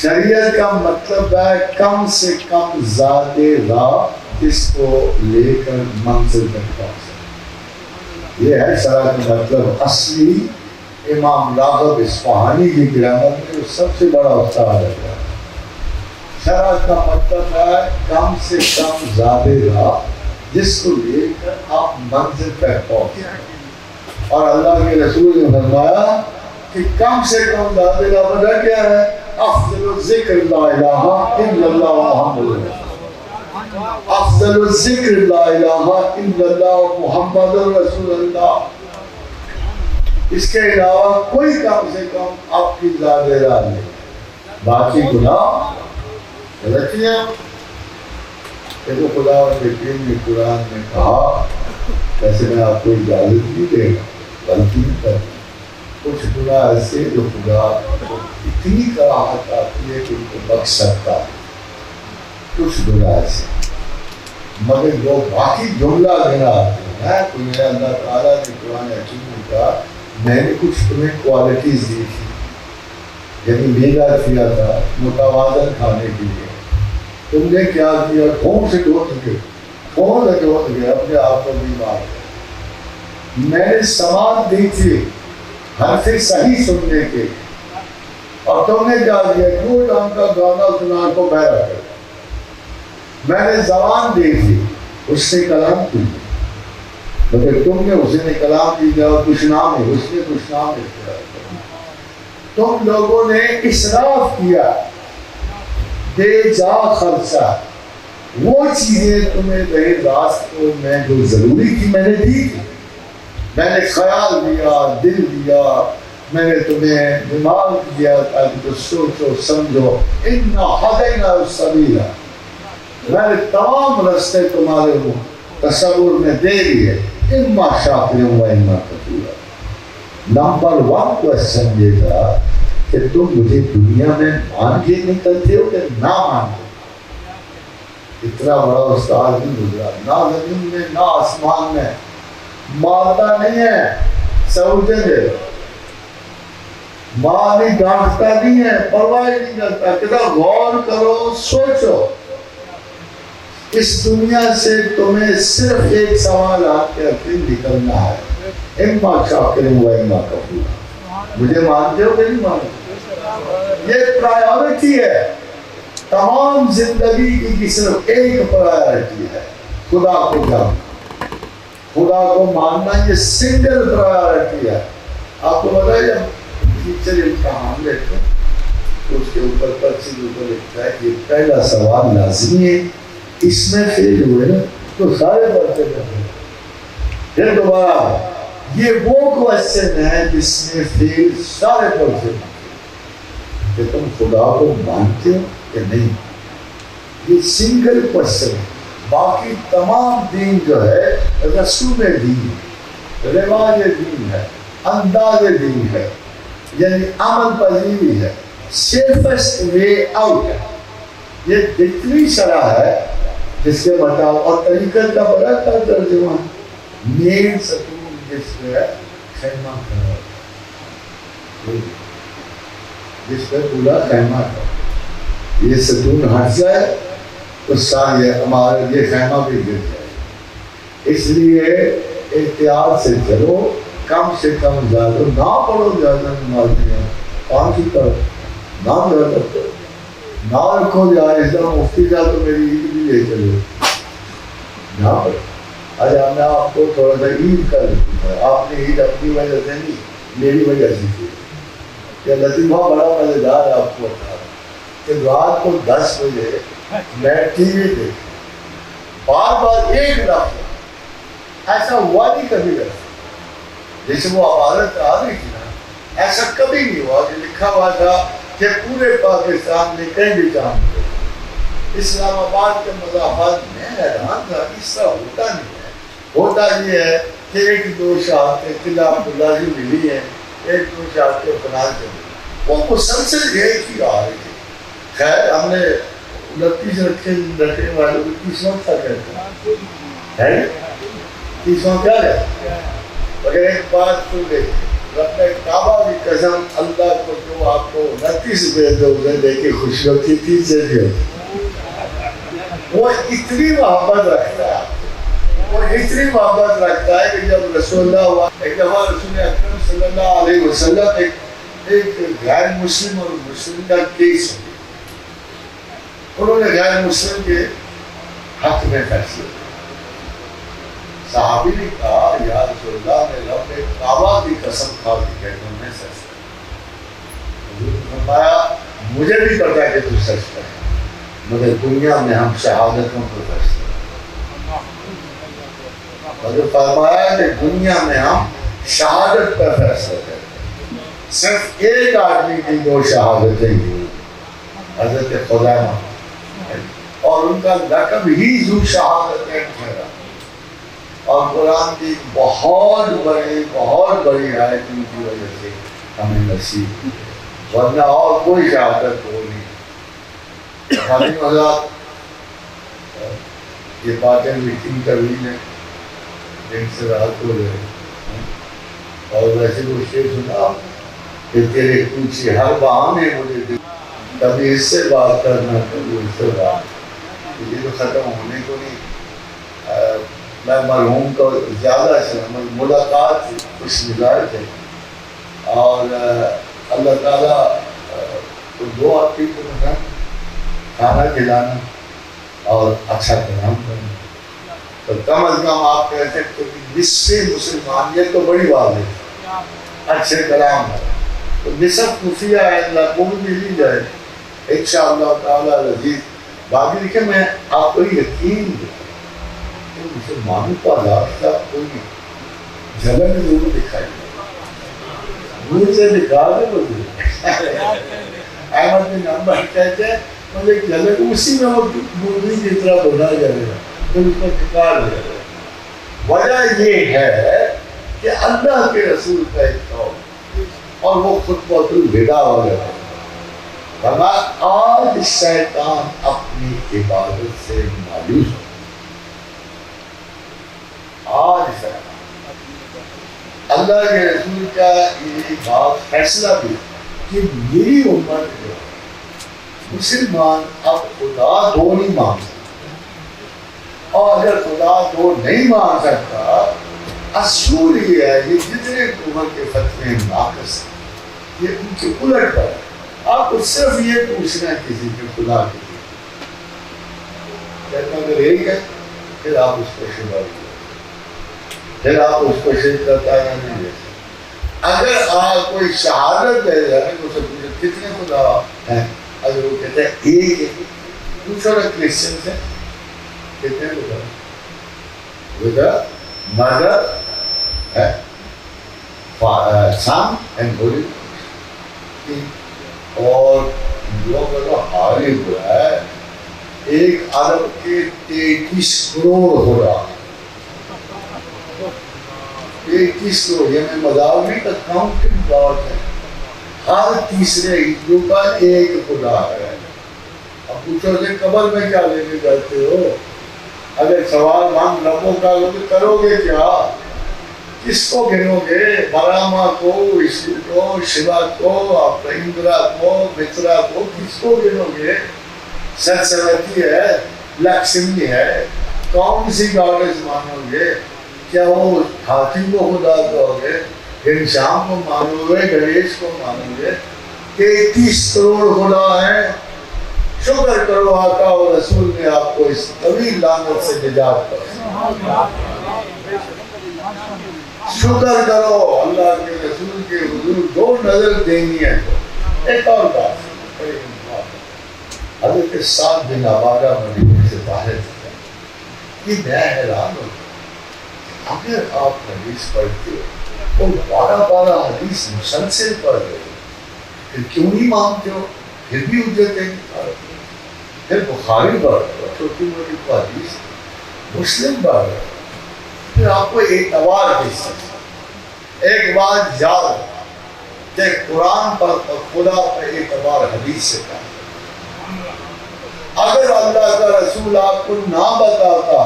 Speaker 1: شریعت کا مطلب ہے کم سے کم ذات راہ جس کو لے کر منزل تک پہنچے، یہ ہے شرع کا مطلب۔ اصلی امام راغب اصفہانی کی گرامر میں جو سب سے بڑا استاد ہے، شرع کا مطلب ہے کم سے کم ذات راہ جس کو لے کر آپ منزل تک پہنچے، اور اللہ کے رسول نے فرمایا کہ کم سے کم ذات راہ پتہ کیا ہے؟ افضل الذکر لا الہ الا اللہ محمد، افضل الذکر لا الہ الا اللہ محمد رسول اللہ، اس کے علاوہ کوئی کم سے کم آپ کی ذات راہ نہیں، باقی گناہ غلطیاں۔ دیکھو خدا اور یقین نے قرآن میں کہا، ویسے میں آپ کو اجازت نہیں دے گا غلطی نہیں کرنا، کچھ گناہ ایسے جو خدا کو اتنی کراہت آتی ہے کہ ان کو بخش سکتا ہے، کچھ گناہ ایسے، مگر وہ باقی جملہ گناہ آتے ہیں، تمہیں اللہ تعالیٰ نے قرآن حکیم میں کہا میں نے کچھ تمہیں کوالٹیز دی تھی، یعنی بھیجا کیا تھا متوازن کھانے کے لیے، تم نے کیا کیا؟ کون سے ٹوٹ گئے اپنے آپ کو بیمار، میں نے سماعت دی تھی حرف صحیح سننے کے، اور تم نے کیا دیا؟ جھوٹ ہم کا گانا سنا کو بہرا کر. میں نے زبان دی تھی، اس سے کلام کی، مگر تم نے اسے نے کلام دی دیا اور کچھ نام ہے، اس نے کچھ نام ہے. تم لوگوں نے اسراف کیا، بے جا خرچہ. وہ چیزیں تمہیں رہے راست کو میں جو ضروری تھی میں نے دی تھی. میں نے خیال دیا، دل دیا، میں نے تمہیں دماغ دیا تاکہ تو سوچو سمجھو. اِنَّا هَدَيْنَا السَّبِيلَ، میں نے تمام رستے تمہارے تصور میں دے دیے. اِمَّا شَاكِرًا وَإِمَّا كَفُورًا. نمبر 1 کوشچن یہ تھا کہ تم مجھے دنیا میں مان کے نکلتے ہو کہ نہ مانتے. اتنا بڑا استاد نہیں گزرا، نہ زمین میں نہ آسمان میں. مارتا نہیں ہے، سہولتیں دے دو. ماں نہیں ڈانٹتا نہیں ہے، پرواہ نہیں کرتا. کتنا غور کرو، سوچو. اس دنیا سے تمہیں صرف ایک سوال آپ کے اپنے نکلنا ہے. اما شاکر و اما کفور. مجھے مانتے ہو کہ نہیں مانتے؟ یہ پرائیورٹی ہے. تمام زندگی کی صرف ایک پرائیورٹی ہے، خدا کو جاننا، خدا کو ماننا. یہ سنگل پرائیورٹی ہے. آپ کو پتا ہے جب ٹیچر امتحان لیتے ہیں تو اس کے اوپر پرچی کے اوپر لکھتا ہے کہ پہلا سوال لازمی ہے، اس میں فیل ہوئے نا تو سارے پرچے کرتے ہیں. پھر دوبارہ یہ وہ کوشچن ہے جس میں فیل سارے پرچے کہ تم خدا کو مانتے ہو کہ نہیں. یہ سنگل کوشچن ہے. باقی تمام دین جو ہے رسوم دین، رواج دین ہے، انداز دین ہے، یعنی عمل پذیری ہے، سیفسٹ وے آؤٹ ہے. یہ جتنی شرح ہے جس کے مطابق، اور طریقت کا بڑا کا ترجمہ مین ستون جس میں خیمہ کھڑا، جس پہ پورا خیمہ کھڑا. یہ ستون ہٹ جائے تو سارے ہمارے یہ خیمہ بھی گر جائے. اس لیے احتیاط سے چلو، کم سے کم زیادہ نہ پڑھو. زیادہ نمازیں ہیں 5 ہی پڑھو، نہ زیادہ پڑھو، نہ رکھو جائز. مفتی صاحب تو میری عید بھی لے چلو، نہ پڑھو. آج ہم نے آپ کو تھوڑا سا عید کر دیا. آپ نے عید اپنی وجہ سے نہیں، میری وجہ سے کی. کہ لطیفہ بڑا مزیدار آپ کو بتا کہ رات کو 10 بجے میں ٹی وی دیکھ بار بار ایک لفظ ایسا ہوا نہیں کبھی لفظ جیسے وہ عبادت آ رہی تھی نا، ایسا کبھی نہیں ہوا کہ لکھا ہوا تھا کہ پورے پاکستان میں کہیں بھی کام کرے. اسلام آباد کے مضافات میں حیران تھا، اس طرح ہوتا نہیں ہے. ہوتا یہ ہے کہ 1-2 شہادتیں قلعہ عبداللہ جی ملی ہیں، 1-2 شہادتیں فلان سے ملی، وہ مسلسل یہ کی آ رہی تھی. خیر ہم نے 29 رکھنے والوں کو 30واں تھا کہتے ہیں، 30واں کیا ہے. مگر ایک بات سن لے، رب کعبہ کی قسم، اللہ کو جو آپ کو 29 دے کے خوشی ہوتی 30 سے بھی ہوتی. وہ اتنی محبت رکھتا ہے، وہ اتنی محبت رکھتا ہے کہ جب رسول اللہ ہوا، ایک دفعہ رسول اکرم صلی اللہ علیہ وسلم ایک غیر مسلم اور مسلم کا کیس ہے. انہوں نے غیر مسلم کے حق میں فیصلہ کیا. صحابی نے کہا یا رسول اللہ میں رب کعبہ کی قسم کھا کے کہتا ہوں میں سچ کرتا. فرمایا مجھے بھی پتا ہے کہ تو سچ کرے، مگر دنیا میں ہم شہادتوں کو فیصلہ مگر فرمایا کہ دنیا میں ہم شہادت پر فیصلہ کرتے ہیں. صرف ایک آدمی کی 2 شہادتیں ہوئی، حضرت خزیمہ، اور ان کا لقب ہی ذو شہادتین ٹھہرا. اور قرآن کی بہت بڑی آیت ان کی وجہ سے ہمیں نصیب ہوئی، ورنہ اور کوئی شہادت ہو نہیں. خالی مزاق یہ باتیں میٹنگ کر لی ہیں، دن سے رات ہو رہے. اور ویسے وہ شعر سنا کہ تیرے کچھ ہر بہانے مجھے دل، کبھی اس سے بات کرنا کبھی اس سے بات. یہ تو ختم ہونے کو نہیں. میں مرحوم کو زیادہ سے ملاقات خوش مزاج ہے، اور اللہ تعالیٰ کو دو آپ کی کرنا، کھانا کھلانا اور اچھا کلام کرنا. تو کم از کم آپ کہتے ہیں کہ نصف مسلمان، یہ تو بڑی بات ہے، اچھے کلام ہے. تو نصف خفیہ ہے، اللہ کو بھی مل ہی جائے انشاءاللہ تعالیٰ العزیز. باقی دیکھیں میں آپ کو یقین کہ مسلمانوں کا راستہ کوئی جگہ میں ضرور دکھائی منہ سے نکال دے مجھے. احمد بن حنبل کہتے ہیں مجھے جگہ اسی میں وہ مرغی کی طرح بنا جائے گا تو اس کو نکال دے گا. وجہ یہ ہے کہ اللہ کے رسول کا ایک قول اور وہ خطبۃ الوداع ہو جاتا ہے. آج شیطان اپنی عبادت سے مایوس ہو. آج شیطان اللہ کے رسول کا یہ بات فیصلہ بھی کہ میری امت جو مسلمان اب خدا دو نہیں مان سکتا، اور اگر خدا دو نہیں مان سکتا اصول یہ ہے یہ جتنے عمر کے فتوے ناقص ہیں یہ ان کے الٹ پر ہے. آپ کو صرف یہ پوچھنا ہے کسی کے خدا کے لیے کہتا اگر یہی ہے پھر آپ اس کو شبہ دیں، پھر آپ اس کو شرک کرتا ہے نہیں دے. اگر آپ کوئی شہادت دے رہا ہے تو کتنے خدا ہیں؟ اگر وہ کہتے ہیں ایک ہے، دوسرا کرسچن سے کتنے خدا خدا مدر ہے سن اینڈ ہولی، اور ہندوؤں کا تو حال ہی ہوا ہے 1 ارب کے 33 کروڑ ہو رہا ہے. 33 کروڑ، یہ میں مذاق نہیں کرتا ہوں کہ بات ہے. ہر تیسرے ہندو کا ایک خدا ہے. اب پوچھو سے قبر میں کیا لے کے جاتے ہو؟ اگر سوال ہم ربوں کا کرو گے کیا؟ کس کو گنو گے؟ براما کو، وشنو کو، شیوا کو، اندرا کو، مترا کو، کس کو گنو گے؟ سرسوتی ہے، لکشمی ہے، کون سی گاڈس مانو گے؟ کیا وہ ہاتھی کو خدا کہو گے؟ پھر شام کو مانو گے، گنیش کو مانو گے؟ 33 کروڑ خدا ہیں. شکر کرو آقا اور رسول نے آپ کو اس طویل لعنت سے نجات کر. شکر کرو اللہ کے رسول کے حضور دو نظر دینی ہے. ایک اور بات، حضرت سعد بن عبادہ مدینہ سے باہر تھا کہ میں حیران ہوں اگر آپ حدیث پڑھتے ہو اور 12 حدیث مسلسل پڑھ رہے ہو پھر کیوں نہیں مانتے ہو؟ پھر بھی حجت ہے. پھر بخاری پڑھ رہے ہو، چھوٹی موٹی حدیث، مسلم پڑھ رہے ہو، پھر آپ کو اعتبار کس سے؟ ایک بات یاد کہ قرآن پر اور خدا پر اعتبار حدیث سے کہا. اگر اللہ کا رسول آپ کو نہ بتاتا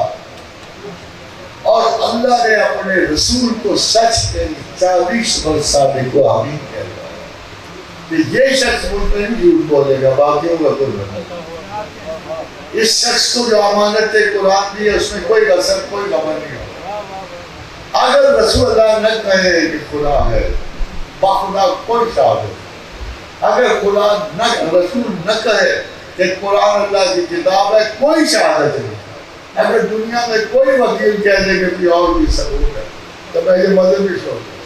Speaker 1: اور اللہ نے اپنے رسول کو سچ کے 40 برس صادق کو آمین کہہ رہا ہے کہ یہ شخص بولتے ہیں جھوٹ بولے گا، باقیوں کا کوئی بتا. اس شخص کو جو امانت قرآن دی ہے اس میں کوئی اثر کوئی خبر نہیں ہوگا. اگر رسول اللہ نہ کہے کہ خدا ہے، باخدا کوئی شہادت. اگر خدا نہ رسول نہ کہے کہ قرآن اللہ کی کتاب ہے، کوئی شہادت نہیں. اگر دنیا میں کوئی وکیل کہہ دے کہ کوئی اور بھی ثبوت ہے تو پہلے مذہبی چھوڑ دیں.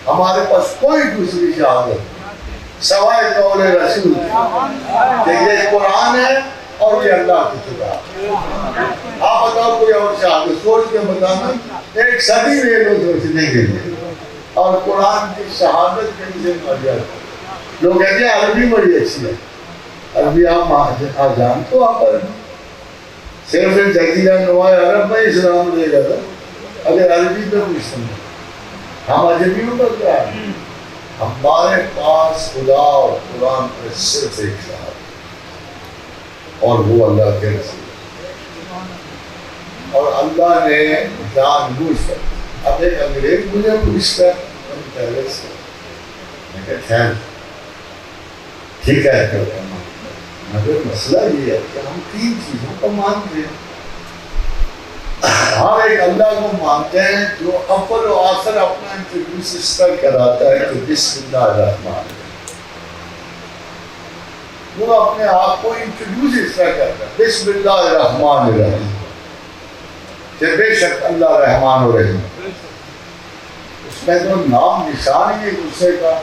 Speaker 1: ہمارے پاس کوئی دوسری شہادت سوائے قول رسول کہ یہ قرآن ہے اور یہ اللہ کی کتاب. آپ بتاؤ کوئی اور شہادت سوچ کے بتانا. 1 صدی لے لو سوچنے کے لیے، اور قرآن کی شہادت کہیں سے مر جاتی. لوگ کہتے ہیں عربی بڑی اچھی ہے. عربی آپ جانتے ہو؟ آپ عربی صرف جزیرہ نما عرب میں اسلام دے گا تھا. اگر عربی پہ پوچھتے ہیں ہم عجمیوں پر کیا ہے؟ ہمارے پاس خدا اور قرآن پر صرف ایک شہادت اور وہ اللہ کے رسول. اور اللہ نے جان بوجھ کر اب ایک انگریز مجھے پوچھ کر پہلے سے میں کہا خیر ٹھیک ہے، مگر مسئلہ یہ ہے کہ ہم 3 چیزوں کو مانتے ہیں. ہم ایک اللہ کو مانتے ہیں جو اول و آخر اپنا انٹروڈیوس اس طرح کراتا ہے کہ بسم اللہ الرحمن الرحیم. وہ اپنے آپ کو انٹروڈیوس اس طرح کرتا ہے بسم اللہ الرحمن الرحیم کہ بے شک اللہ رحمان و رحیم. اس میں تو نام نشان ہی نہیں غصے کا,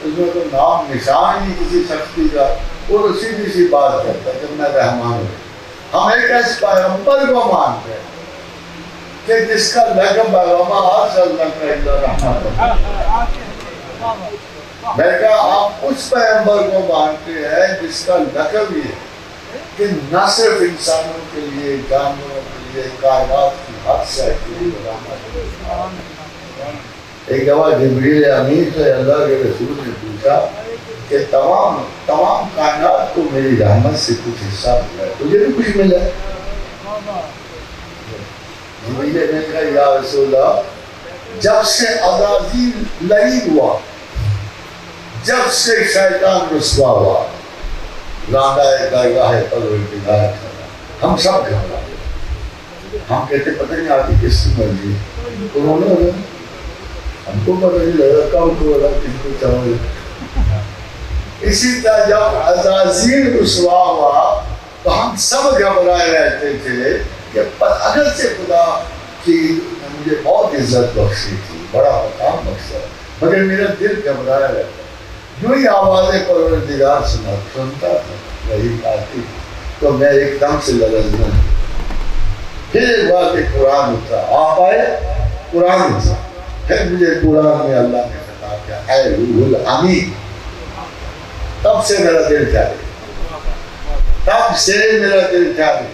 Speaker 1: اس میں تو نام نشان ہی کسی سختی کا. وہ تو سیدھی سی بات کرتا ہے کہ میں رحمان ہوں. ہم ایک ایسے پیغمبر کو مانتے ہیں کہ جس کا لقب ہے وما ارسلناک الا رحمۃ. میں کہا آپ اس پیغمبر کو مانتے ہیں جس کا لقب یہ ہے کہ نہ صرف انسانوں کے لیے, جانوروں کے لیے, کائنات کی ہر شے کے لیے رحمت. ایک دفعہ جبریل امین سے اللہ کے رسول نے پوچھا کہ تمام کائنات کو میری رحمت سے کچھ حصہ ملا ہے, تجھے بھی کچھ ملا ہے؟ جبریل نے کہا یا رسول اللہ, جب سے عزازیل لعین ہوا, جب سے شیطان رسوا ہوا, راندہ درگاہ پروردگار کھڑا, ہم سب گھبرا گئے. ہم کہتے پتہ نہیں آتی کس کی مرضی, انہوں نے ہم کو پتہ نہیں لگا کب کو لگا کس کو چاہوں. اسی طرح جب عزازیل رسوا ہوا تو ہم سب گھبرائے رہتے تھے کہ اگر سے خدا کی مجھے بہت عزت بخشی تھی, بڑا مقام بخشا, مگر میرا دل گھبرایا رہتا. جو ہی آوازیں پروردگار سنتا تھا وہی آتی تو میں ایک دم سے لرزنا. پھر ایک بار کہ قرآن اترا, آپ آئے قرآن اترا, پھر مجھے قرآن میں اللہ نے خطاب کیا اے روح الامین. تب سے میرا دل جاری, تب سے میرا دل جاری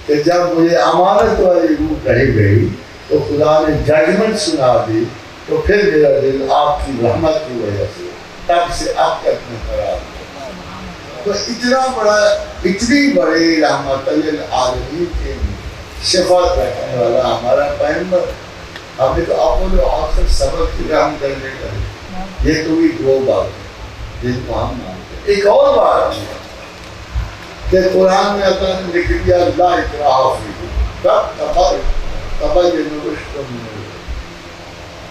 Speaker 1: کہ جب مجھے امانت والی روح کہی گئی تو خدا نے ججمنٹ سنا دی, تو پھر میرا دل آپ کی رحمت کی وجہ سے تب سے اب تک میں قرار. تو اتنی بڑی رحمت للعالمین کی صفات رکھنے والا ہمارا پیغمبر, ہمیں تو اول و آخر سبق کی رحم کرنے کا. یہ تو بھی دو بات جن کو ہم مانتے ہیں. ایک اور بات ہے کہ قرآن میں اللہ نے لکھ دیا لا اکراہ فی الدین, تبین الرشد من الغی.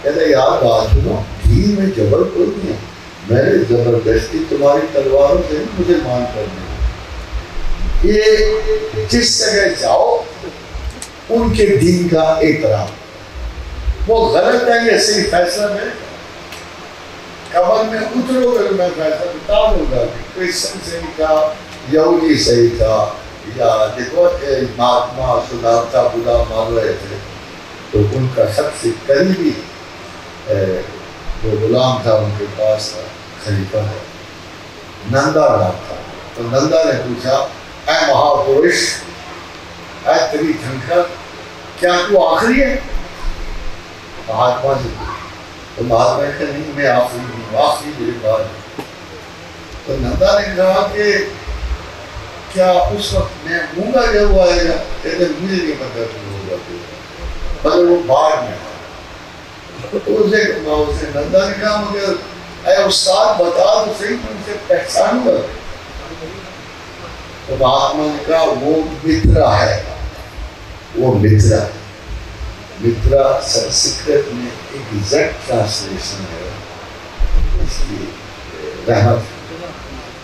Speaker 1: کہتے یار بات سنو, دین میں جبر کوئی نہیں ہے, میں نے زبردستی تمہاری تلواروں سے مسلمان کرنے. یہ جس جگہ جاؤ ان کے دین کا احترام. وہ غلط ہے یہ صحیح فیصلہ میں قبر میں اترو گے میں فیصلہ بتا دوں گا کہ کرسچن صحیح تھا, یہودی صحیح تھا, یا دیکھو مہاتما سدھارتھا بدھا مان رہے تھے تو ان کا سب سے قریبی جو غلام تھا ان کے پاس تھا خلیفہ ہے, نندا نام تھا. تو نندا نے پوچھا اے مہاپرش, اے تری دھنکر, کیا تو آخری ہے؟ مہاتما سے تو مہاتما نے کہا نہیں میں آخری ہوں, آخری میرے بعد. تو نندا نے کہا کہ کیا اس وقت میں گونگا جب آئے گا؟ کہتے مجھے نہیں پتا تو ہوگا, مگر وہ بعد میں. تو اسے نندا نے کہا مگر اے استاد بتا تو صحیح تم سے پہچان گا. تو مہاتما نے کہا وہ مترا ہے, وہ مترا ہے. مترا سنسکرت میں ایگزیکٹ ٹرانسلیشن ہے اس کی رحمت,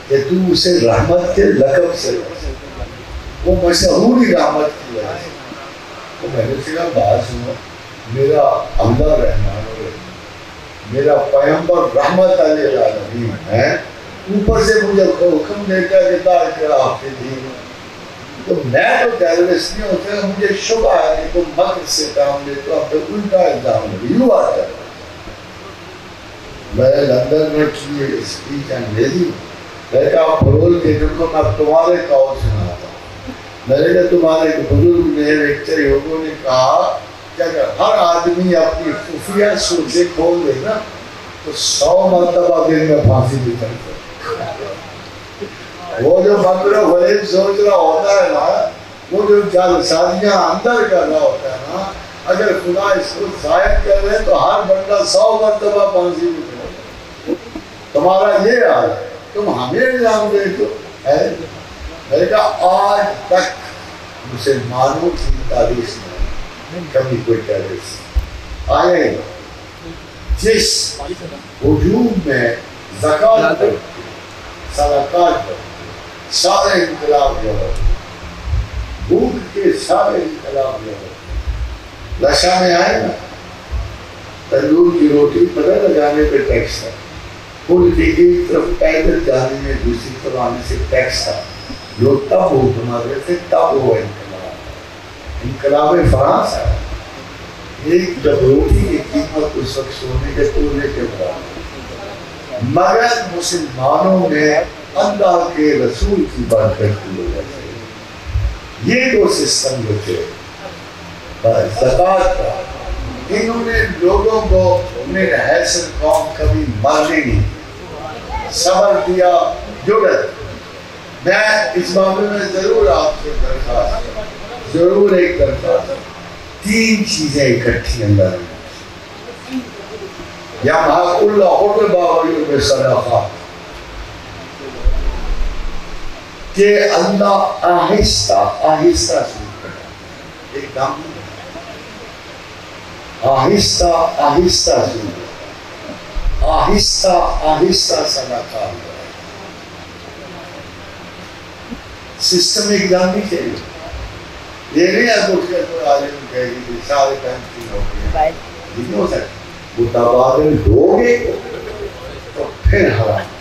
Speaker 1: کہ تو اسے رحمت کے لقب سے, وہ مشہوری رحمت کی وجہ سے. تو میں نے کہا بات سنو, میرا اللہ رحمان الرحیم, میرا پیغمبر رحمت للعالمین ہے, اوپر سے مجھے حکم دیتا ہے کہ لا اکراہ فی الدین. تو میں تو ٹیررسٹ نہیں ہوتا, مجھے شبہ ہے کہ تم مکر سے کام لیتے ہو, اب تو الٹا الزام ہے یوں آتا ہے. میں لندن میں کی اسپیچ انگریزی میں کہا پرول کے جن کو میں تمہارے قول سناتا ہوں. میں نے کہا تمہارے ایک بزرگ نے لیکچر لوگوں نے کہا کہ اگر ہر آدمی اپنی خفیہ سوچیں کھول دے نا تو 100 مرتبہ دن میں پھانسی بھی کرتا. وہ جو مکر و فریب سوچ رہا ہوتا ہے نا, وہ جو جعلسازیاں اندر کر رہا ہوتا ہے نا, اگر خدا اس کو ظاہر کر رہے تو ہر بندہ 100 مرتبہ پھانسی بھی کرے. تمہارا یہ حال ہے, تم ہمیں الزام دے تو ہے. میں نے کہا آج تک مسلمانوں کی تاریخ میں کبھی کوئی ٹیررسٹ آئے جس وجود میں زکات پر صدقات پر سارے انقلاب جو ہو بھوک کے سارے انقلاب جو ہو لشا میں آئے نا تندور کی روٹی پتہ لگانے پہ ٹیکس تھا پل کی ایک طرف پیدل جانے میں دوسری طرف آنے سے ٹیکس تھا لوگ تب حکم آ گئے تھے تب وہ انقلاب فرانس آیا ایک جب روٹی کی قیمت اس وقت سونے کے تولے کے برابر مگر مسلمانوں نے اللہ کے رسول کی برکت کی وجہ سے یہ دو سسٹم جو تھے زکات کا انہوں نے لوگوں کو میرے حیثیت قوم کبھی مرنے نہیں صبر دیا جرت میں اس معاملے میں ضرور آپ سے درخواست ضرور ایک درخواست تین چیزیں اکٹھی اندر یا محق اللہ حرب باوریوں میں صدقات کہ اللہ آہستہ آہستہ شروع کرتا ایک دم آہستہ آہستہ شروع آہستہ آہستہ صدقات سسٹم ایک دم نہیں چاہیے یہ نہیں ہے کچھ کہ کوئی عالم کہے گی سارے کنٹری ہو گئے نہیں ہو سکتا متبادل ہو گے تو پھر حرام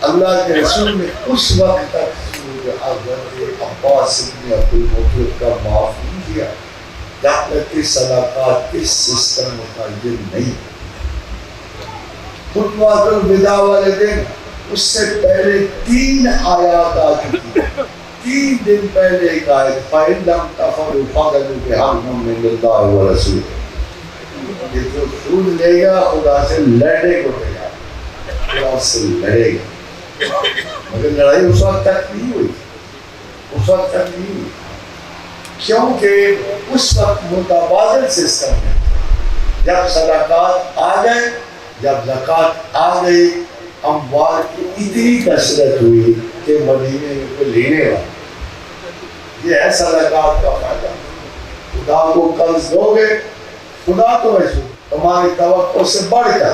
Speaker 1: اللہ کے رسول نے اس وقت تک سورہ حضرت عباس بن عبد المطلب کا معاف نہیں کیا جب تک کہ صدقات کے سسٹم متعین نہیں خطبۃ الوداع والے دن اس سے پہلے 3 آیات آ چکی 3 دن پہلے ایک آیت فَإِن لَمْ تَفْعَلُوا فَاعْلَمُوا بِحَرْبٍ مِّنَ اللَّهِ وَرَسُولِهِ یہ جو سود لے گا خدا سے لڑنے کو تیار خدا سے لڑے گا مگر لڑائی اس وقت تک نہیں ہوئی اس وقت تک نہیں ہوئی کیونکہ اس وقت متبادل سسٹم ہے جب صدقات آ گئے جب زکوٰۃ آ گئی اموال کی اتنی کثرت ہوئی کہ مدینے میں کوئی لینے والا یہ ہے صدقات کا فائدہ خدا کو قرض دو گے خدا تو ایسے تمہاری توقع سے بڑھ کر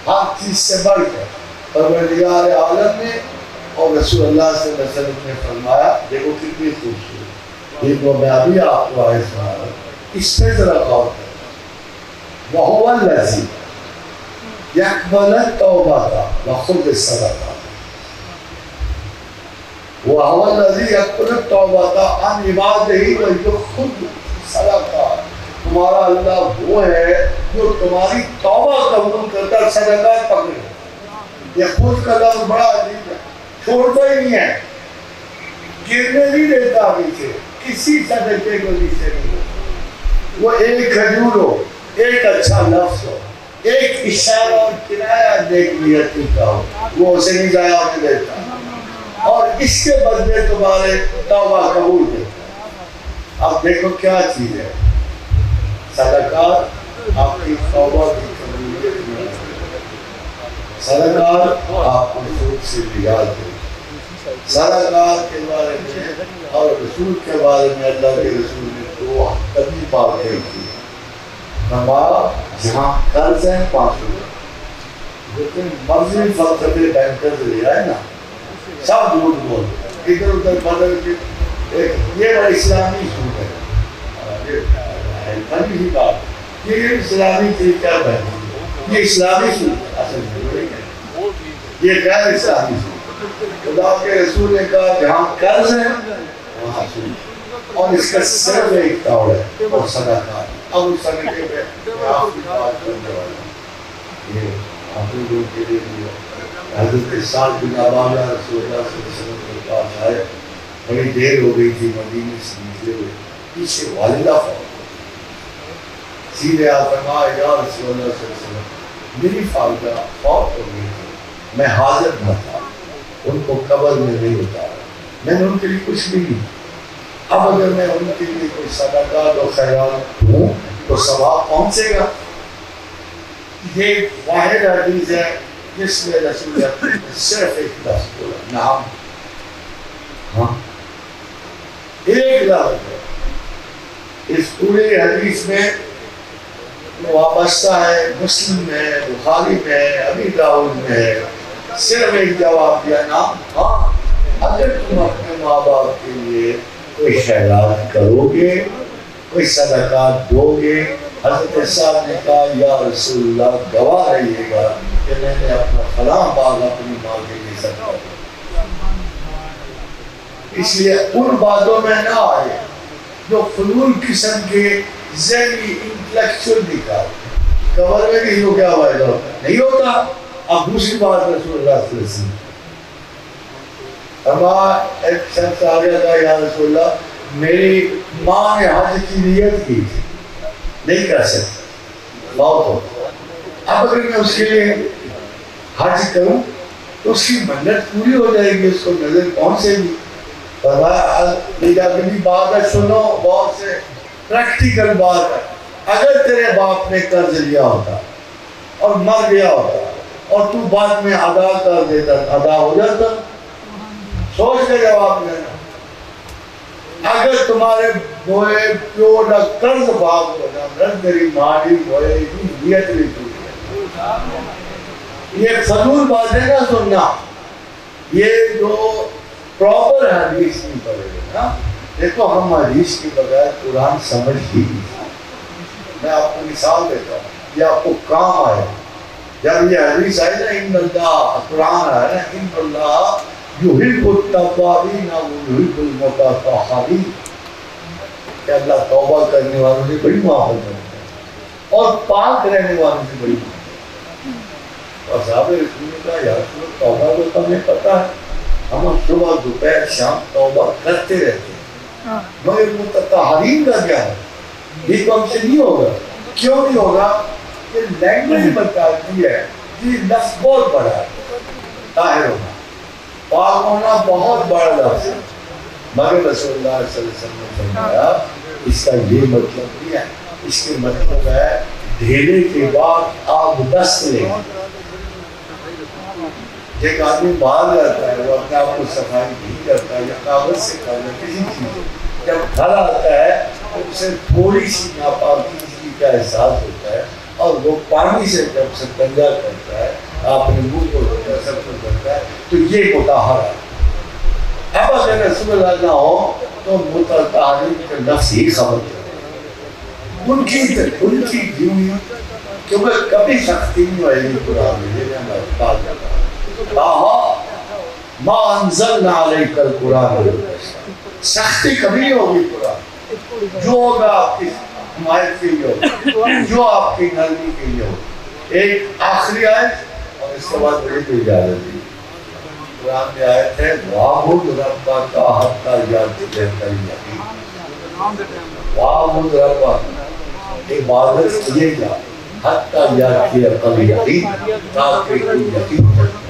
Speaker 1: ہر چیز سے بڑھ کر پروردگار عالم نے اور رسول اللہ صلی اللہ علیہ وسلم نے فرمایا دیکھو کتنی خوبصورت یہ تو میں ابھی آپ کو آئے سنا رہا ہوں اس پہ ذرا غور کریں وَهُوَ الَّذِي يَقْبَلُ التَّوْبَةَ وَيَأْخُذُ الصَّدَقَةَ وَهُوَ الَّذِي يَقْبَلُ التَّوْبَةَ عَنْ عِبَادِهِ وَيَأْخُذُ الصَّدَقَةَ تمہارا اللہ وہ ہے جو تمہاری توبہ قبول کرتا صدقات پکڑے یہ خود کا لفظ بڑا عجیب ہے چھوڑتا ہی نہیں ہے گرنے نہیں دیتا پیچھے کسی صدقے کو نیچے نہیں ہو وہ ایک کھجور ہو ایک اچھا لفظ ہو ایک اشارہ اور کنایہ نیک نیت کا ہو وہ اسے نہیں ضائع ہونے دیتا اور اس کے بدلے تمہارے توبہ قبول دیتا اب دیکھو کیا چیز ہے صدقات آپ کی توبہ کی قبولیت میں صدقات آپ کو سود سے نجات دے صدقات کے بارے میں اور رسول کے بارے میں اللہ کے رسول نے 2 کبھی باتیں کی ہمارا جہاں قرض ہے 5 لیکن مرضی فلسفے بینکر سے لیا ہے نا سب جھوٹ بول ادھر ادھر بدل کے یہ اسلامی سود ہے فنی ہی بات یہ اسلامی طریقہ ہے یہ اسلامی سود اصل میں یہ غیر اسلامی سود خدا کے رسول نے کہا جہاں قرض ہے وہاں سود اور اس کا صرف ایک طور ہے اور صدقات اب اس صدقے پہ آخری بات کرنے والا یہ آپ لوگوں کے لیے بھی حضرت سعد بن عبادہ رسول اللہ صلی اللہ علیہ وسلم کے پاس آئے بڑی دیر ہو گئی تھی مدینے سے نکلے ہوئے پیچھے والدہ فوت سیدھے آپ فرمایا یا رسول اللہ صلی اللہ علیہ وسلم میری والدہ فوت ہو گئی تھی میں حاضر نہ تھا ان کو قبر میں نہیں اتارا میں نے ان کے لیے کچھ بھی نہیں اب اگر میں ان کے لیے کوئی صدقات و خیرات ہوں تو ثواب پہنچے گا یہ واحد حدیث ہے جس میں رسول اللہ نے صرف ایک لفظ بولا نام ہاں ایک لفظ ہے اس پورے حدیث میں وابستہ ہے، مسلم میں، بخاری میں، ابی داؤد میں ہے، صرف ایک جواب دیا نا، ہاں اگر تم اپنے ماں باپ کے لیے کوئی خیرات کرو گے، کوئی صدقات دو گے، حضرت صاحب نے کہا یا رسول اللہ گواہ رہیے گا کہ میں نے اپنا فلاں باغ اپنی ماں کے لیے صدقہ دیا۔ اس لیے ان باتوں میں نہ آئے جو فضول قسم کے ذہنی انٹلیکچوئل دکھا کور میں کسی کو کیا فائدہ ہوتا ہے؟ نہیں ہوتا۔ اب دوسری بات رسول اللہ صلی اللہ علیہ وسلم ہمارا ایک شخص آ گیا تھا، یا رسول اللہ میری ماں نے حج کی نیت کی تھی، نہیں کر سکتی، موت ہو، اب اگر میں اس کے لیے حج کروں تو اس کی منت پوری ہو جائے گی، اس کو نظر پہنچے گی۔ فرمایا بات ہے، سنو بہت سے پریکٹیکل بات ہے، اگر تیرے باپ نے قرض لیا ہوتا اور مر گیا ہوتا اور تو بعد میں ادا کر دیتا، ادا ہو جاتا؟ سوچ کے جواب دینا۔ اگر تمہارے بوئے پیو نہ قرض باپ ہو جاتا، میری مالی بوئے کی نیت بھی ٹوٹ گئی۔ یہ فضول بات ہے نا سننا، یہ جو پراپر حدیث نہیں پڑھے گا نا۔ دیکھو ہم حدیث کی بغیر قرآن سمجھ ہی نہیں۔ میں آپ کو مثال دیتا ہوں، یہ آپ کو کام آئے۔ جب یہ حدیث آئی نا، ان اللہ، قرآن آیا نا، ان اللہ یحب التوابین ویحب المتطہرین، کہ اللہ توبہ کرنے والوں سے بڑی محبت کرتا ہے اور پاک رہنے والوں سے بڑی محبت۔ اور صحابہ رسول نے کہا یا رسول اللہ توبہ تو تمہیں پتہ ہے، ہم صبح دوپہر شام توبہ کرتے رہتے ہیں، مگر متطہرین کا کیا ہے؟ یہ تو ہم سے نہیں ہوگا۔ کیوں نہیں ہوگا؟ یہ لینگویج بتاتی ہے، یہ لفظ بہت بڑا ہے، طاہر ہونا، پاک ہونا بہت بڑا لفظ ہے، مگر رسول اللہ صلی اللہ علیہ وسلم نے فرمایا اس کا یہ مطلب نہیں ہے، اس کے مطلب ہے ڈھیلے کے بعد آگ دست لے۔ ایک آدمی باہر جاتا ہے، وہ اپنے آپ کو صفائی نہیں کرتا یا کاغذ سے کرتا کسی چیز، جب گھر آتا ہے تو اسے تھوڑی سی ناپاکی کا احساس ہوتا ہے اور وہ پانی سے جب شکنجا کرتا ہے، اپنے منہ کو دھوتا ہے، سب کو کرتا ہے، تو یہ مطہر ہے۔ اب اگر رسول اللہ نہ ہو تو متطہرین کا لفظ ہی خبر کرتا ہے، ان کی جیوی، کیونکہ کبھی سختی نہیں ہوئے گی قرآن میں، یہ میں بات کرتا ہوں۔ ما انزلنا علیک القرآن، سختی کبھی نہیں ہوگی قرآن، جو ہوگا آپ کی حمایت کے لیے ہوگا، جو آپ کی نرمی کے لیے ہوگا۔ ایک آخری آیت اور اس کے بعد بڑی کوئی اجازت دی۔ قرآن میں آیت ہے وَاعْبُدْ رَبَّكَ حَتَّىٰ يَأْتِيَكَ الْيَقِينُ، وَاعْبُدْ رَبَّكَ، عبادت کیے گا حَتَّىٰ يَأْتِيَكَ الْيَقِينُ، تاکہ تو یقین تک۔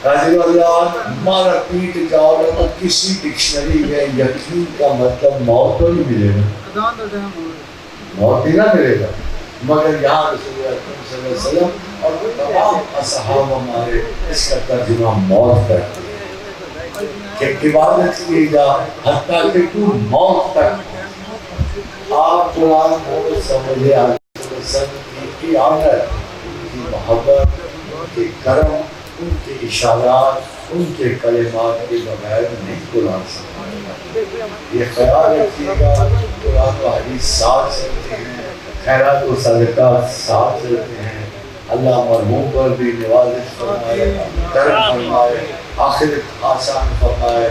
Speaker 1: اللہ ہمارا پیٹ جاؤ تو کسی ڈکشنری میں یقین کا مطلب موت تو نہیں ملے گا، موت ہی نہ ملے گا، مگر یہاں رسول اللہ صلی اللہ علیہ وسلم اور تمام اصحاب ہمارے اس کا ترجمہ موت کرتے ہیں کہ عبادت کی جا حتیٰ کہ تو موت تک۔ آپ قرآن کو سمجھے ان کی آنر، ان کی محبت، ان کے کرم، ان کے اشارات، ان کے کلمات کے بغیر نہیں قرآن سمجھے گا۔ یہ خیال رکھیے گا، قرآن و حدیث ساتھ چلتے ہیں، خیرات و صدقات ساتھ چلتے ہیں۔ اللہ مرحوم پر بھی نوازش فرمائے، کرم فرمائے، آخرت آسان فرمائے،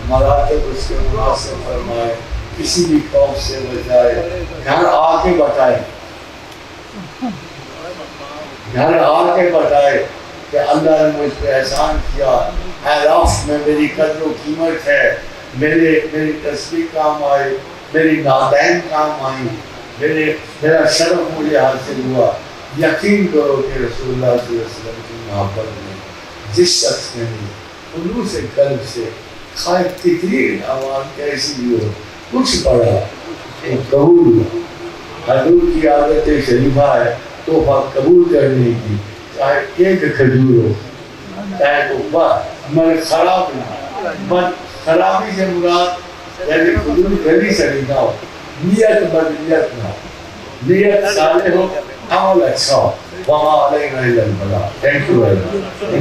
Speaker 1: مراتب اس کے مناسب فرمائے، کسی بھی خوف سے بچائے، گھر آ کے بتائے، گھر آ کے بتائے کہ اللہ نے مجھ پہ احسان کیا، اعراف میں میری قدر و قیمت ہے، میری تسبیح کام آئی، میری نادین کام آئی، میرا شرف مجھے حاصل ہوا۔ یقین کرو کہ رسول اللہ صلی اللہ علیہ وسلم کی محبت میں جس شخص نے خلوص قلب سے خواہ کتنی آواز کیسی بھی ہو کچھ پڑھا قبول، حضور کی عادت شریفہ ہے تحفہ قبول کرنے کی، چاہے ایک کھجور ہو، چاہے تحفہ من خراب نہ، من خرابی سے مراد یعنی کھجور گلی سے نہیں ہو، نیت بدنیت نہ ہو، نیت صالح ہو، عمل اچھا ہو، وما علینا الا البلاغ. Thank you very much.